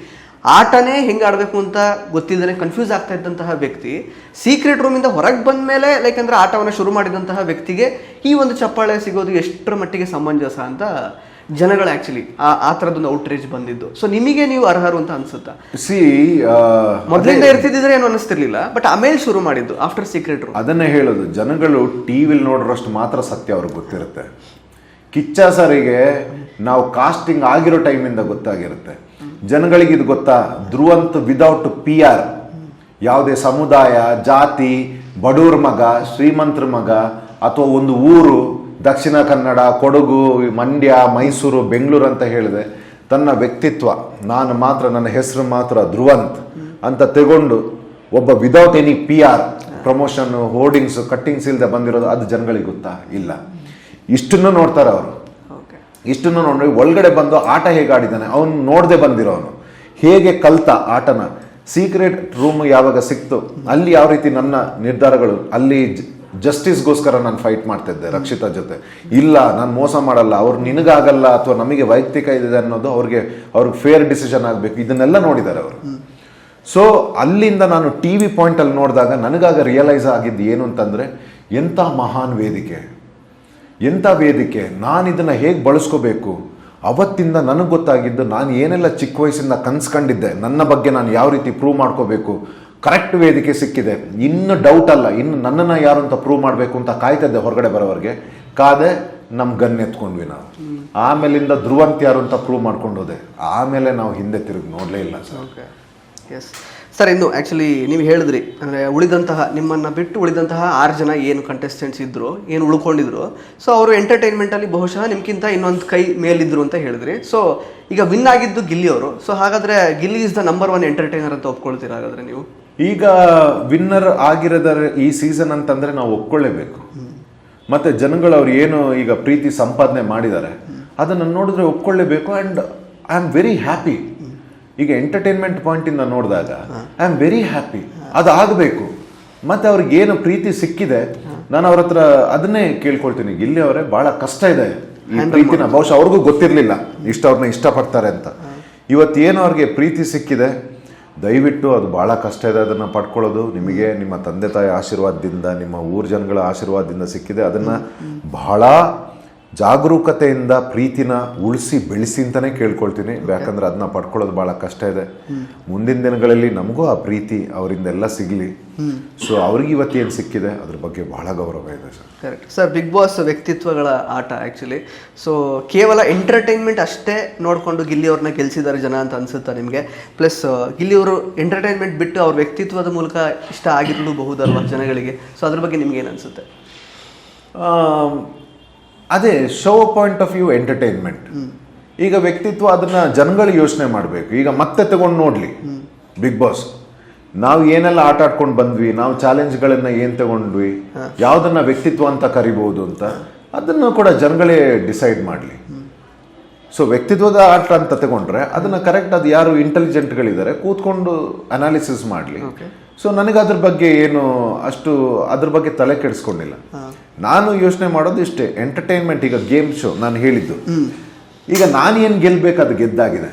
ಆಟನೇ ಹೆಂಗೆ ಆಡಬೇಕು ಅಂತ ಗೊತ್ತಿಲ್ಲದೆ ಕನ್ಫ್ಯೂಸ್ ಆಗ್ತಾ ಇದ್ದಂತಹ ವ್ಯಕ್ತಿ, ಸೀಕ್ರೆಟ್ ರೂಮಿಂದ ಹೊರಗೆ ಬಂದ ಮೇಲೆ ಲೈಕ್ ಅಂದರೆ ಆಟವನ್ನು ಶುರು ಮಾಡಿದಂತಹ ವ್ಯಕ್ತಿಗೆ ಈ ಒಂದು ಚಪ್ಪಾಳೆ ಸಿಗೋದು ಎಷ್ಟರ ಮಟ್ಟಿಗೆ ಸಮಂಜಸ ಅಂತ ಜನಗಳು ಆ್ಯಕ್ಚುಲಿ ಆ ಥರದೊಂದು ಔಟ್ರೇಜ್ ಬಂದಿದ್ದು. ಸೊ ನಿಮಗೆ ನೀವು ಅರ್ಹರು ಅಂತ ಅನ್ಸುತ್ತಾ? ಮೊದಲಿಂದ ಇರ್ತಿದ್ರೆ ಏನು ಅನಿಸ್ತಿರ್ಲಿಲ್ಲ, ಬಟ್ ಆಮೇಲೆ ಶುರು ಮಾಡಿದ್ದು ಆಫ್ಟರ್ ಸೀಕ್ರೆಟ್ ರೂಮ್. ಅದನ್ನೇ ಹೇಳೋದು, ಜನಗಳು ಟಿವಿಲಿ ನೋಡೋರಷ್ಟು ಮಾತ್ರ ಸತ್ಯ ಅವ್ರಿಗೆ ಗೊತ್ತಿರುತ್ತೆ. ಕಿಚ್ಚ ಸರಿಗೆ ನಾವು ಕಾಸ್ಟಿಂಗ್ ಆಗಿರೋ ಟೈಮಿಂದ ಗೊತ್ತಾಗಿರುತ್ತೆ. ಜನಗಳಿಗೆ ಇದು ಗೊತ್ತಾ, ಧ್ರುವಂತ್ ವಿದೌಟ್ PR, ಯಾವುದೇ ಸಮುದಾಯ, ಜಾತಿ, ಬಡವ್ರ ಮಗ, ಶ್ರೀಮಂತರ ಮಗ, ಅಥವಾ ಒಂದು ಊರು, ದಕ್ಷಿಣ ಕನ್ನಡ, ಕೊಡಗು, ಮಂಡ್ಯ, ಮೈಸೂರು, ಬೆಂಗಳೂರು ಅಂತ ಹೇಳಿದೆ, ತನ್ನ ವ್ಯಕ್ತಿತ್ವ, ನಾನು ಮಾತ್ರ, ನನ್ನ ಹೆಸರು ಮಾತ್ರ ಧ್ರುವಂತ್ ಅಂತ ತಗೊಂಡು ಒಬ್ಬ without any PR, promotion, hoardings, cuttings ಇಲ್ಲದೆ ಬಂದಿರೋದು, ಅದು ಜನಗಳಿಗೆ ಗೊತ್ತಾ? ಇಲ್ಲ. ಇಷ್ಟನ್ನು ನೋಡ್ತಾರೆ ಅವರು. ಇಷ್ಟನ್ನು ನೋಡಿ ಒಳಗಡೆ ಬಂದು ಆಟ ಹೇಗೆ ಆಡಿದ್ದಾನೆ ಅವನು ನೋಡದೆ ಬಂದಿರೋನು, ಹೇಗೆ ಕಲ್ತ ಆಟನ, ಸೀಕ್ರೆಟ್ ರೂಮ್ ಯಾವಾಗ ಸಿಕ್ತು ಅಲ್ಲಿ ಯಾವ ರೀತಿ ನನ್ನ ನಿರ್ಧಾರಗಳು, ಅಲ್ಲಿ ಜಸ್ಟಿಸ್ಗೋಸ್ಕರ ನಾನು ಫೈಟ್ ಮಾಡ್ತಿದ್ದೆ ರಕ್ಷಿತಾ ಜೊತೆ, ಇಲ್ಲ ನಾನು ಮೋಸ ಮಾಡಲ್ಲ, ಅವ್ರು ನಿನಗಾಗಲ್ಲ ಅಥವಾ ನಮಗೆ ವೈಯಕ್ತಿಕ ಇದೆ ಅನ್ನೋದು ಅವ್ರಿಗೆ ಫೇರ್ ಡಿಸಿಷನ್ ಆಗಬೇಕು, ಇದನ್ನೆಲ್ಲ ನೋಡಿದ್ದಾರೆ ಅವರು. ಸೊ ಅಲ್ಲಿಂದ ನಾನು TV ಪಾಯಿಂಟಲ್ಲಿ ನೋಡಿದಾಗ ನನಗಾಗ ರಿಯಲೈಸ್ ಆಗಿದ್ದು ಏನು ಅಂತಂದರೆ, ಎಂಥ ಮಹಾನ್ ವೇದಿಕೆ, ಎಂಥ ವೇದಿಕೆ, ನಾನು ಇದನ್ನು ಹೇಗೆ ಬಳಸ್ಕೋಬೇಕು. ಅವತ್ತಿಂದ ನನಗೆ ಗೊತ್ತಾಗಿದ್ದು, ನಾನು ಏನೆಲ್ಲ ಚಿಕ್ಕ ವಯಸ್ಸಿಂದ ಕನ್ಸ್ಕೊಂಡಿದ್ದೆ, ನನ್ನ ಬಗ್ಗೆ ನಾನು ಯಾವ ರೀತಿ ಪ್ರೂವ್ ಮಾಡ್ಕೋಬೇಕು, ಕರೆಕ್ಟ್ ವೇದಿಕೆ ಸಿಕ್ಕಿದೆ. ಇನ್ನು ಡೌಟ್ ಅಲ್ಲ, ಇನ್ನು ನನ್ನನ್ನು ಯಾರು ಅಂತ ಪ್ರೂವ್ ಮಾಡಬೇಕು ಅಂತ ಕಾಯ್ತಿದ್ದೆ ಹೊರಗಡೆ ಬರೋವರೆಗೆ. ಕಾದೆ, ನಮ್ಮ ಗನ್ ಎತ್ಕೊಂಡ್ವಿ ನಾವು. ಆಮೇಲಿಂದ ಧ್ರುವಂತ್ ಯಾರು ಅಂತ ಪ್ರೂವ್ ಮಾಡ್ಕೊಂಡು ಹೋದೆ. ಆಮೇಲೆ ನಾವು ಹಿಂದೆ ತಿರುಗಿ ನೋಡಲೇ ಇಲ್ಲ ಸರ್. ಎಸ್ ಸರ್, ಇನ್ನು ಆ್ಯಕ್ಚುಲಿ ನೀವು ಹೇಳಿದ್ರಿ ಅಂದರೆ ಉಳಿದಂತಹ ನಿಮ್ಮನ್ನು ಬಿಟ್ಟು ಉಳಿದಂತಹ 6 ಜನ ಏನು ಕಂಟೆಸ್ಟೆಂಟ್ಸ್ ಇದ್ದರು, ಏನು ಉಳ್ಕೊಂಡಿದ್ರು, ಸೊ ಅವರು ಎಂಟರ್ಟೈನ್ಮೆಂಟಲ್ಲಿ ಬಹುಶಃ ನಿಮ್ಗಿಂತ ಇನ್ನೊಂದು ಕೈ ಮೇಲಿದ್ರು ಅಂತ ಹೇಳಿದ್ರಿ. ಸೊ ಈಗ ವಿನ್ ಆಗಿದ್ದು ಗಿಲ್ಲಿ ಅವರು. ಸೊ ಹಾಗಾದರೆ Gilli is the number 1 entertainer ಅಂತ ಒಪ್ಕೊಳ್ತೀರಾ ಹಾಗಾದರೆ ನೀವು? ಈಗ ವಿನ್ನರ್ ಆಗಿರೋದಾರೆ ಈ ಸೀಸನ್ ಅಂತಂದರೆ ನಾವು ಒಪ್ಕೊಳ್ಳೇಬೇಕು. ಮತ್ತು ಜನಗಳು ಅವ್ರು ಏನು ಈಗ ಪ್ರೀತಿ ಸಂಪಾದನೆ ಮಾಡಿದ್ದಾರೆ ಅದನ್ನು ನೋಡಿದ್ರೆ ಒಪ್ಕೊಳ್ಳೇಬೇಕು. And I am very happy. ಈಗ ಎಂಟರ್ಟೈನ್ಮೆಂಟ್ ಪಾಯಿಂಟಿಂದ ನೋಡಿದಾಗ ಐ ಆಮ್ ವೆರಿ ಹ್ಯಾಪಿ. ಅದು ಆಗಬೇಕು. ಮತ್ತು ಅವ್ರಿಗೆ ಏನು ಪ್ರೀತಿ ಸಿಕ್ಕಿದೆ, ನಾನು ಅವ್ರ ಹತ್ರ ಅದನ್ನೇ ಕೇಳ್ಕೊಳ್ತೀನಿ, ಗಿಲ್ಲಿ ಅವರೇ ಭಾಳ ಕಷ್ಟ ಇದೆ ಈ ಪ್ರೀತಿನ, ಬಹುಶಃ ಅವ್ರಿಗೂ ಗೊತ್ತಿರಲಿಲ್ಲ ಅವ್ರನ್ನ ಇಷ್ಟಪಡ್ತಾರೆ ಅಂತ. ಇವತ್ತೇನು ಅವ್ರಿಗೆ ಪ್ರೀತಿ ಸಿಕ್ಕಿದೆ, ದಯವಿಟ್ಟು ಅದು ಭಾಳ ಕಷ್ಟ ಇದೆ ಅದನ್ನು ಪಡ್ಕೊಳ್ಳೋದು. ನಿಮಗೆ ನಿಮ್ಮ ತಂದೆ ತಾಯಿ ಆಶೀರ್ವಾದದಿಂದ, ನಿಮ್ಮ ಊರ ಜನಗಳ ಆಶೀರ್ವಾದದಿಂದ ಸಿಕ್ಕಿದೆ. ಅದನ್ನು ಬಹಳ ಜಾಗರೂಕತೆಯಿಂದ ಪ್ರೀತಿನ ಉಳಿಸಿ ಬೆಳೆಸಿ ಅಂತಲೇ ಕೇಳ್ಕೊಳ್ತೀನಿ. ಯಾಕಂದರೆ ಅದನ್ನ ಪಡ್ಕೊಳ್ಳೋದು ಭಾಳ ಕಷ್ಟ ಇದೆ. ಮುಂದಿನ ದಿನಗಳಲ್ಲಿ ನಮಗೂ ಆ ಪ್ರೀತಿ ಅವರಿಂದೆಲ್ಲ ಸಿಗಲಿ. ಸೊ ಅವ್ರಿಗೆ ಇವತ್ತೇನು ಸಿಕ್ಕಿದೆ ಅದ್ರ ಬಗ್ಗೆ ಬಹಳ ಗೌರವ ಇದೆ sir. Correct sir. Big Boss ವ್ಯಕ್ತಿತ್ವಗಳ ಆಟ ಆ್ಯಕ್ಚುಲಿ. ಸೊ ಕೇವಲ ಎಂಟರ್ಟೈನ್ಮೆಂಟ್ ಅಷ್ಟೇ ನೋಡಿಕೊಂಡು ಗಿಲ್ಲಿ ಅವ್ರನ್ನ ಗೆಲ್ಸಿದ್ದಾರೆ ಜನ ಅಂತ ಅನಿಸುತ್ತಾ ನಿಮಗೆ? ಪ್ಲಸ್ ಗಿಲ್ಲಿ ಅವರು ಎಂಟರ್ಟೈನ್ಮೆಂಟ್ ಬಿಟ್ಟು ಅವ್ರ ವ್ಯಕ್ತಿತ್ವದ ಮೂಲಕ ಇಷ್ಟ ಆಗಿರಲೂಬಹುದಲ್ವ ಜನಗಳಿಗೆ. ಸೊ ಅದ್ರ ಬಗ್ಗೆ ನಿಮ್ಗೆ ಏನು ಅನಿಸುತ್ತೆ? ಅದೇ show point of view entertainment. ಈಗ ವ್ಯಕ್ತಿತ್ವ ಅದನ್ನ ಜನಗಳು ಯೋಚನೆ ಮಾಡಬೇಕು. ಈಗ ಮತ್ತೆ ತಗೊಂಡು ನೋಡ್ಲಿ ಬಿಗ್ ಬಾಸ್, ನಾವು ಏನೆಲ್ಲ ಆಟ ಆಡ್ಕೊಂಡು ಬಂದ್ವಿ, ನಾವು ಚಾಲೆಂಜ್ಗಳನ್ನ ಏನು ತಗೊಂಡ್ವಿ, ಯಾವುದನ್ನ ವ್ಯಕ್ತಿತ್ವ ಅಂತ ಕರಿಬಹುದು ಅಂತ ಅದನ್ನು ಕೂಡ ಜನಗಳೇ ಡಿಸೈಡ್ ಮಾಡಲಿ. ಸೊ ವ್ಯಕ್ತಿತ್ವದ ಆಟ ಅಂತ ತಗೊಂಡ್ರೆ ಅದನ್ನ ಕರೆಕ್ಟ್, ಅದು ಯಾರು ಇಂಟೆಲಿಜೆಂಟ್ಗಳಿದ್ದಾರೆ ಕೂತ್ಕೊಂಡು ಅನಾಲಿಸಿಸ್ ಮಾಡಲಿ. ಸೊ ನನಗೆ ಅದ್ರ ಬಗ್ಗೆ ಏನು ಅಷ್ಟು ಅದ್ರ ಬಗ್ಗೆ ತಲೆ ಕೆಡಿಸ್ಕೊಂಡಿಲ್ಲ. ನಾನು ಯೋಚನೆ ಮಾಡೋದು ಇಷ್ಟೇ, ಎಂಟರ್ಟೈನ್ಮೆಂಟ್. ಈಗ ಗೇಮ್ ಶೋ ನಾನು ಹೇಳಿದ್ದು, ಈಗ ನಾನು ಏನು ಗೆಲ್ಲಬೇಕು ಅದು ಗೆದ್ದಾಗಿದೆ,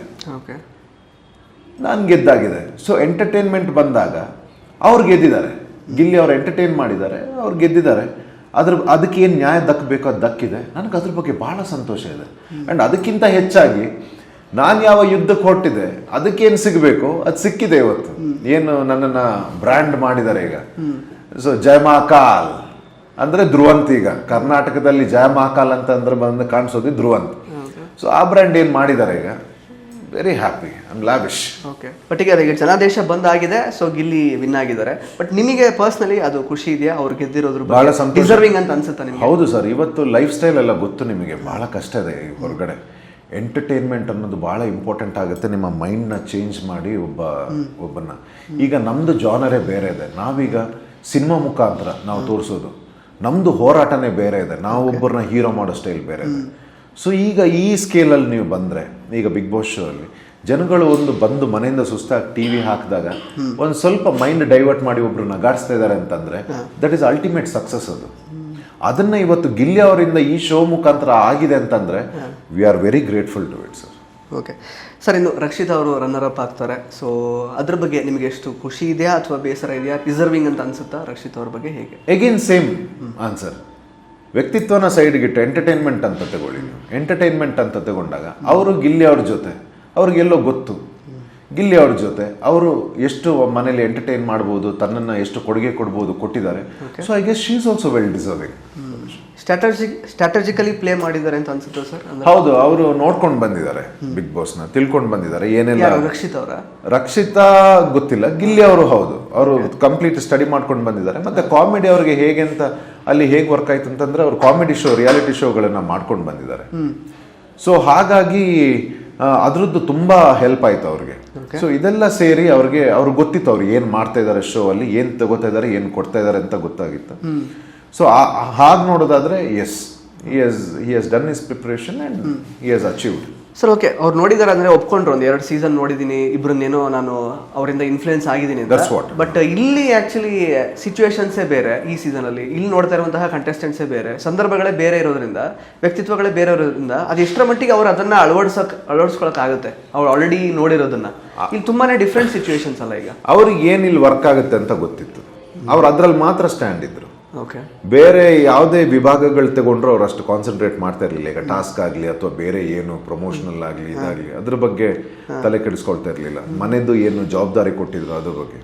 ನಾನು ಗೆದ್ದಾಗಿದೆ. ಸೊ ಎಂಟರ್ಟೈನ್ಮೆಂಟ್ ಬಂದಾಗ ಅವ್ರು ಗೆದ್ದಿದ್ದಾರೆ, ಗಿಲ್ಲಿ ಅವ್ರು ಎಂಟರ್ಟೈನ್ ಮಾಡಿದ್ದಾರೆ, ಅವ್ರು ಗೆದ್ದಿದ್ದಾರೆ. ಅದಕ್ಕೆ ಏನು ನ್ಯಾಯ ದಕ್ಕಬೇಕು ಅದು ದಕ್ಕಿದೆ. ನನಗೆ ಅದ್ರ ಬಗ್ಗೆ ಭಾಳ ಸಂತೋಷ ಇದೆ. ಆ್ಯಂಡ್ ಅದಕ್ಕಿಂತ ಹೆಚ್ಚಾಗಿ ನಾನು ಯಾವ ಯುದ್ಧಕ್ಕೆ ಹೊರಟಿದೆ ಅದಕ್ಕೇನು ಸಿಗಬೇಕು ಅದು ಸಿಕ್ಕಿದೆ. ಇವತ್ತು ಏನು ನನ್ನನ್ನು ಬ್ರ್ಯಾಂಡ್ ಮಾಡಿದ್ದಾರೆ ಈಗ. ಸೊ ಜಯಮಾಕಾಲ್ ಅಂದರೆ ಧ್ರುವಂತ್. ಈಗ ಕರ್ನಾಟಕದಲ್ಲಿ ಜಯಮಾಕಾಲ್ ಅಂತ ಅಂದ್ರೆ ಬಂದು ಕಾಣಿಸೋದು ಧ್ರುವಂತ್. ಸೊ ಆ ಬ್ರ್ಯಾಂಡ್ ಏನು ಮಾಡಿದ್ದಾರೆ ಈಗ, very happy, I am lavish. Okay. But ಈಗ ಜನಾದೇಶ ಬಂದಾಗಿದೆ, ಸೊ ಗಿಲ್ಲಿ ವಿನ್ ಆಗಿದ್ದಾರೆ. ಬಟ್ ನಿಮಗೆ ಪರ್ಸ್ನಲಿ ಅದು ಖುಷಿ ಇದೆಯಾ ಅವ್ರು ಗೆದ್ದಿರೋದ್ರ ಬಹಳ ಡಿಸರ್ವಿಂಗ್ ಅಂತ ಅನ್ಸುತ್ತಾ ನಿಮಗೆ? ಹೌದು ಸರ್. ಇವತ್ತು ಲೈಫ್ ಸ್ಟೈಲ್ ಎಲ್ಲ ಗೊತ್ತು ನಿಮಗೆ, ಭಾಳ ಕಷ್ಟ ಇದೆ ಹೊರಗಡೆ. ಎಂಟರ್ಟೈನ್ಮೆಂಟ್ ಅನ್ನೋದು ಭಾಳ ಇಂಪಾರ್ಟೆಂಟ್ ಆಗುತ್ತೆ. ನಿಮ್ಮ ಮೈಂಡ್ನ ಚೇಂಜ್ ಮಾಡಿ ಒಬ್ಬನ್ನ. ಈಗ ನಮ್ಮದು ಜಾನರೇ ಬೇರೆ ಇದೆ. ನಾವೀಗ ಸಿನಿಮಾ ಮುಖಾಂತರ ನಾವು ತೋರಿಸೋದು, ನಮ್ಮದು ಹೋರಾಟನೇ ಬೇರೆ ಇದೆ. ನಾವು ಒಬ್ಬರನ್ನ ಹೀರೋ ಮಾಡೋ ಸ್ಟೈಲ್ ಬೇರೆ ಇದೆ. ಸೊ ಈಗ ಈ ಸ್ಕೇಲಲ್ಲಿ ನೀವು ಬಂದರೆ, ಈಗ ಬಿಗ್ ಬಾಸ್ ಶೋ ಅಲ್ಲಿ ಜನಗಳು ಬಂದು ಮನೆಯಿಂದ ಸುಸ್ತಾಗಿ TV ಹಾಕಿದಾಗ ಒಂದು ಸ್ವಲ್ಪ ಮೈಂಡ್ ಡೈವರ್ಟ್ ಮಾಡಿ ಒಬ್ರು ನಗಾಡಿಸ್ತಾ ಇದ್ದಾರೆ ಅಂತಂದರೆ ದಟ್ ಈಸ್ ಅಲ್ಟಿಮೇಟ್ ಸಕ್ಸಸ್. ಅದು ಅದನ್ನ ಇವತ್ತು ಗಿಲ್ಲಿ ಅವರಿಂದ ಈ ಶೋ ಮುಖಾಂತರ ಆಗಿದೆ ಅಂತಂದ್ರೆ we are very grateful to it sir. Okay sir, ಇನ್ನು ರಕ್ಷಿತ್ ಅವರು ರನ್ನರ್ ಅಪ್ ಆಗ್ತಾರೆ. ಸೊ ಅದ್ರ ಬಗ್ಗೆ ನಿಮಗೆ ಎಷ್ಟು ಖುಷಿ ಇದೆಯಾ ಅಥವಾ ಬೇಸರ ಇದೆಯಾ, ಡಿಸರ್ವಿಂಗ್ ಅಂತ ಅನ್ಸುತ್ತಾ ರಕ್ಷಿತ್ ಅವ್ರ ಬಗ್ಗೆ ಹೇಗೆ? Again same answer. ವ್ಯಕ್ತಿತ್ವನ ಸೈಡ್ಗಿಟ್ಟು ಎಂಟರ್ಟೈನ್ಮೆಂಟ್ ಅಂತ ತಗೊಳ್ಳಿ. ಎಂಟರ್ಟೈನ್ಮೆಂಟ್ ಅಂತ ತಗೊಂಡಾಗ ಅವರು ಗಿಲ್ಲಿ ಅವ್ರ ಜೊತೆ ಅವ್ರಿಗೆಲ್ಲೋ ಗೊತ್ತು, ಗಿಲ್ಲಿ ಅವ್ರ ಜೊತೆ ಅವರು ಎಷ್ಟು ಮನೇಲಿ ಎಂಟರ್ಟೈನ್ ಮಾಡ್ಬೋದು, ತನ್ನನ್ನು ಎಷ್ಟು ಕೊಡುಗೆ ಕೊಡ್ಬೋದು ಕೊಟ್ಟಿದ್ದಾರೆ. So I guess she is also well deserving. Strategically play ಮಾಡಿದ್ದಾರೆ ಅಂತ ಅನ್ಸುತ್ತೆ ಸರ್? ಹೌದು, ಅವರು ನೋಡ್ಕೊಂಡು ಬಂದಿದ್ದಾರೆ, ಬಿಗ್ ಬಾಸ್ ನ ತಿಳ್ಕೊಂಡು ಬಂದಿದ್ದಾರೆ ಏನೆಲ್ಲ. ರಕ್ಷಿತ್ ಅವರ ರಕ್ಷಿತಾ ಗೊತ್ತಿಲ್ಲ, ಗಿಲ್ಲಿ ಅವರು ಹೌದು, ಅವರು ಕಂಪ್ಲೀಟ್ ಸ್ಟಡಿ ಮಾಡ್ಕೊಂಡು ಬಂದಿದ್ದಾರೆ. ಮತ್ತೆ ಕಾಮಿಡಿ ಅವ್ರಿಗೆ ಹೇಗೆ ಅಂತ ಅಲ್ಲಿ ಹೇಗೆ ವರ್ಕ್ ಆಯ್ತು ಅಂತಂದ್ರೆ ಅವರು ಕಾಮಿಡಿ ಶೋ, ರಿಯಾಲಿಟಿ ಶೋಗಳನ್ನ ಮಾಡ್ಕೊಂಡು ಬಂದಿದ್ದಾರೆ. ಸೊ ಹಾಗಾಗಿ ಅದ್ರದ್ದು ತುಂಬಾ ಹೆಲ್ಪ್ ಆಯ್ತು ಅವ್ರಿಗೆ. ಸೊ ಇದೆಲ್ಲ ಸೇರಿ ಅವ್ರಿಗೆ ಗೊತ್ತಿತ್ತು ಅವ್ರು ಏನ್ ಮಾಡ್ತಾ ಇದಾರೆ ಶೋ ಅಲ್ಲಿ, ಏನ್ ತಗೋತಾ ಇದಾರೆ, ಏನ್ ಕೊಡ್ತಾ ಇದಾರೆ ಅಂತ ಗೊತ್ತಾಗಿತ್ತು. ಸೊ ಹಾಗೆ ನೋಡೋದಾದ್ರೆ yes, he has done his preparation and he has achieved. Sir okay, ಅವ್ರು ನೋಡಿದಾರೆ ಅಂದ್ರೆ ಒಪ್ಕೊಂಡ್ರು, ಒಂದು 2 ಸೀಸನ್ ನೋಡಿದೀನಿ, ಇಬ್ಬರನ್ನೇನೋ ನಾನು ಅವರಿಂದ ಇನ್ಫ್ಲೂಯೆನ್ಸ್ ಆಗಿದ್ದೀನಿ ಅಂತ. ಬಟ್ ಇಲ್ಲಿ ಆಕ್ಚುಲಿ ಸಿಚುವೇಶನ್ಸೇ ಬೇರೆ. ಈ ಸೀಸನ್ ಅಲ್ಲಿ ಇಲ್ಲಿ ನೋಡ್ತಾ ಇರುವಂತಹ ಕಂಟೆಸ್ಟೆಂಟ್ಸೇ ಬೇರೆ, ಸಂದರ್ಭಗಳೇ ಬೇರೆ ಇರೋದ್ರಿಂದ, ವ್ಯಕ್ತಿತ್ವಗಳೇ ಬೇರೆ ಇರೋದ್ರಿಂದ ಅದು ಎಷ್ಟರ ಮಟ್ಟಿಗೆ ಅವ್ರು ಅದನ್ನ ಅಳವಡಿಸ್ಕೊಳಕ್ ಆಗುತ್ತೆ ಅವ್ರು ಆಲ್ರೆಡಿ ನೋಡಿರೋದನ್ನ. ಇಲ್ಲಿ ತುಂಬಾನೇ ಡಿಫ್ರೆಂಟ್ ಸಿಚುವೇಶನ್ಸ್ ಅಲ್ಲ. ಈಗ ಅವ್ರಿಗೆ ಏನ್ ಇಲ್ಲಿ ವರ್ಕ್ ಆಗುತ್ತೆ ಅಂತ ಗೊತ್ತಿತ್ತು, ಅವ್ರು ಅದ್ರಲ್ಲಿ ಮಾತ್ರ ಸ್ಟ್ಯಾಂಡ್ ಇದ್ರು. ಓಕೆ, ಬೇರೆ ಯಾವುದೇ ವಿಭಾಗಗಳು ತಗೊಂಡ್ರು ಅವ್ರು ಅಷ್ಟು ಕಾನ್ಸಂಟ್ರೇಟ್ ಮಾಡ್ತಾ ಇರ್ಲಿಲ್ಲ. ಈಗ ಟಾಸ್ಕ್ ಆಗ್ಲಿ ಅಥವಾ ಬೇರೆ ಏನು ಪ್ರಮೋಷನಲ್ ಆಗ್ಲಿ ಇದಾಗ್ಲಿ ಅದ್ರ ಬಗ್ಗೆ ತಲೆ ಕೆಡಿಸ್ಕೊಳ್ತಾ ಇರ್ಲಿಲ್ಲ. ಮನೆದು ಏನು ಜವಾಬ್ದಾರಿ ಕೊಟ್ಟಿದ್ರು ಅದ್ರ ಬಗ್ಗೆ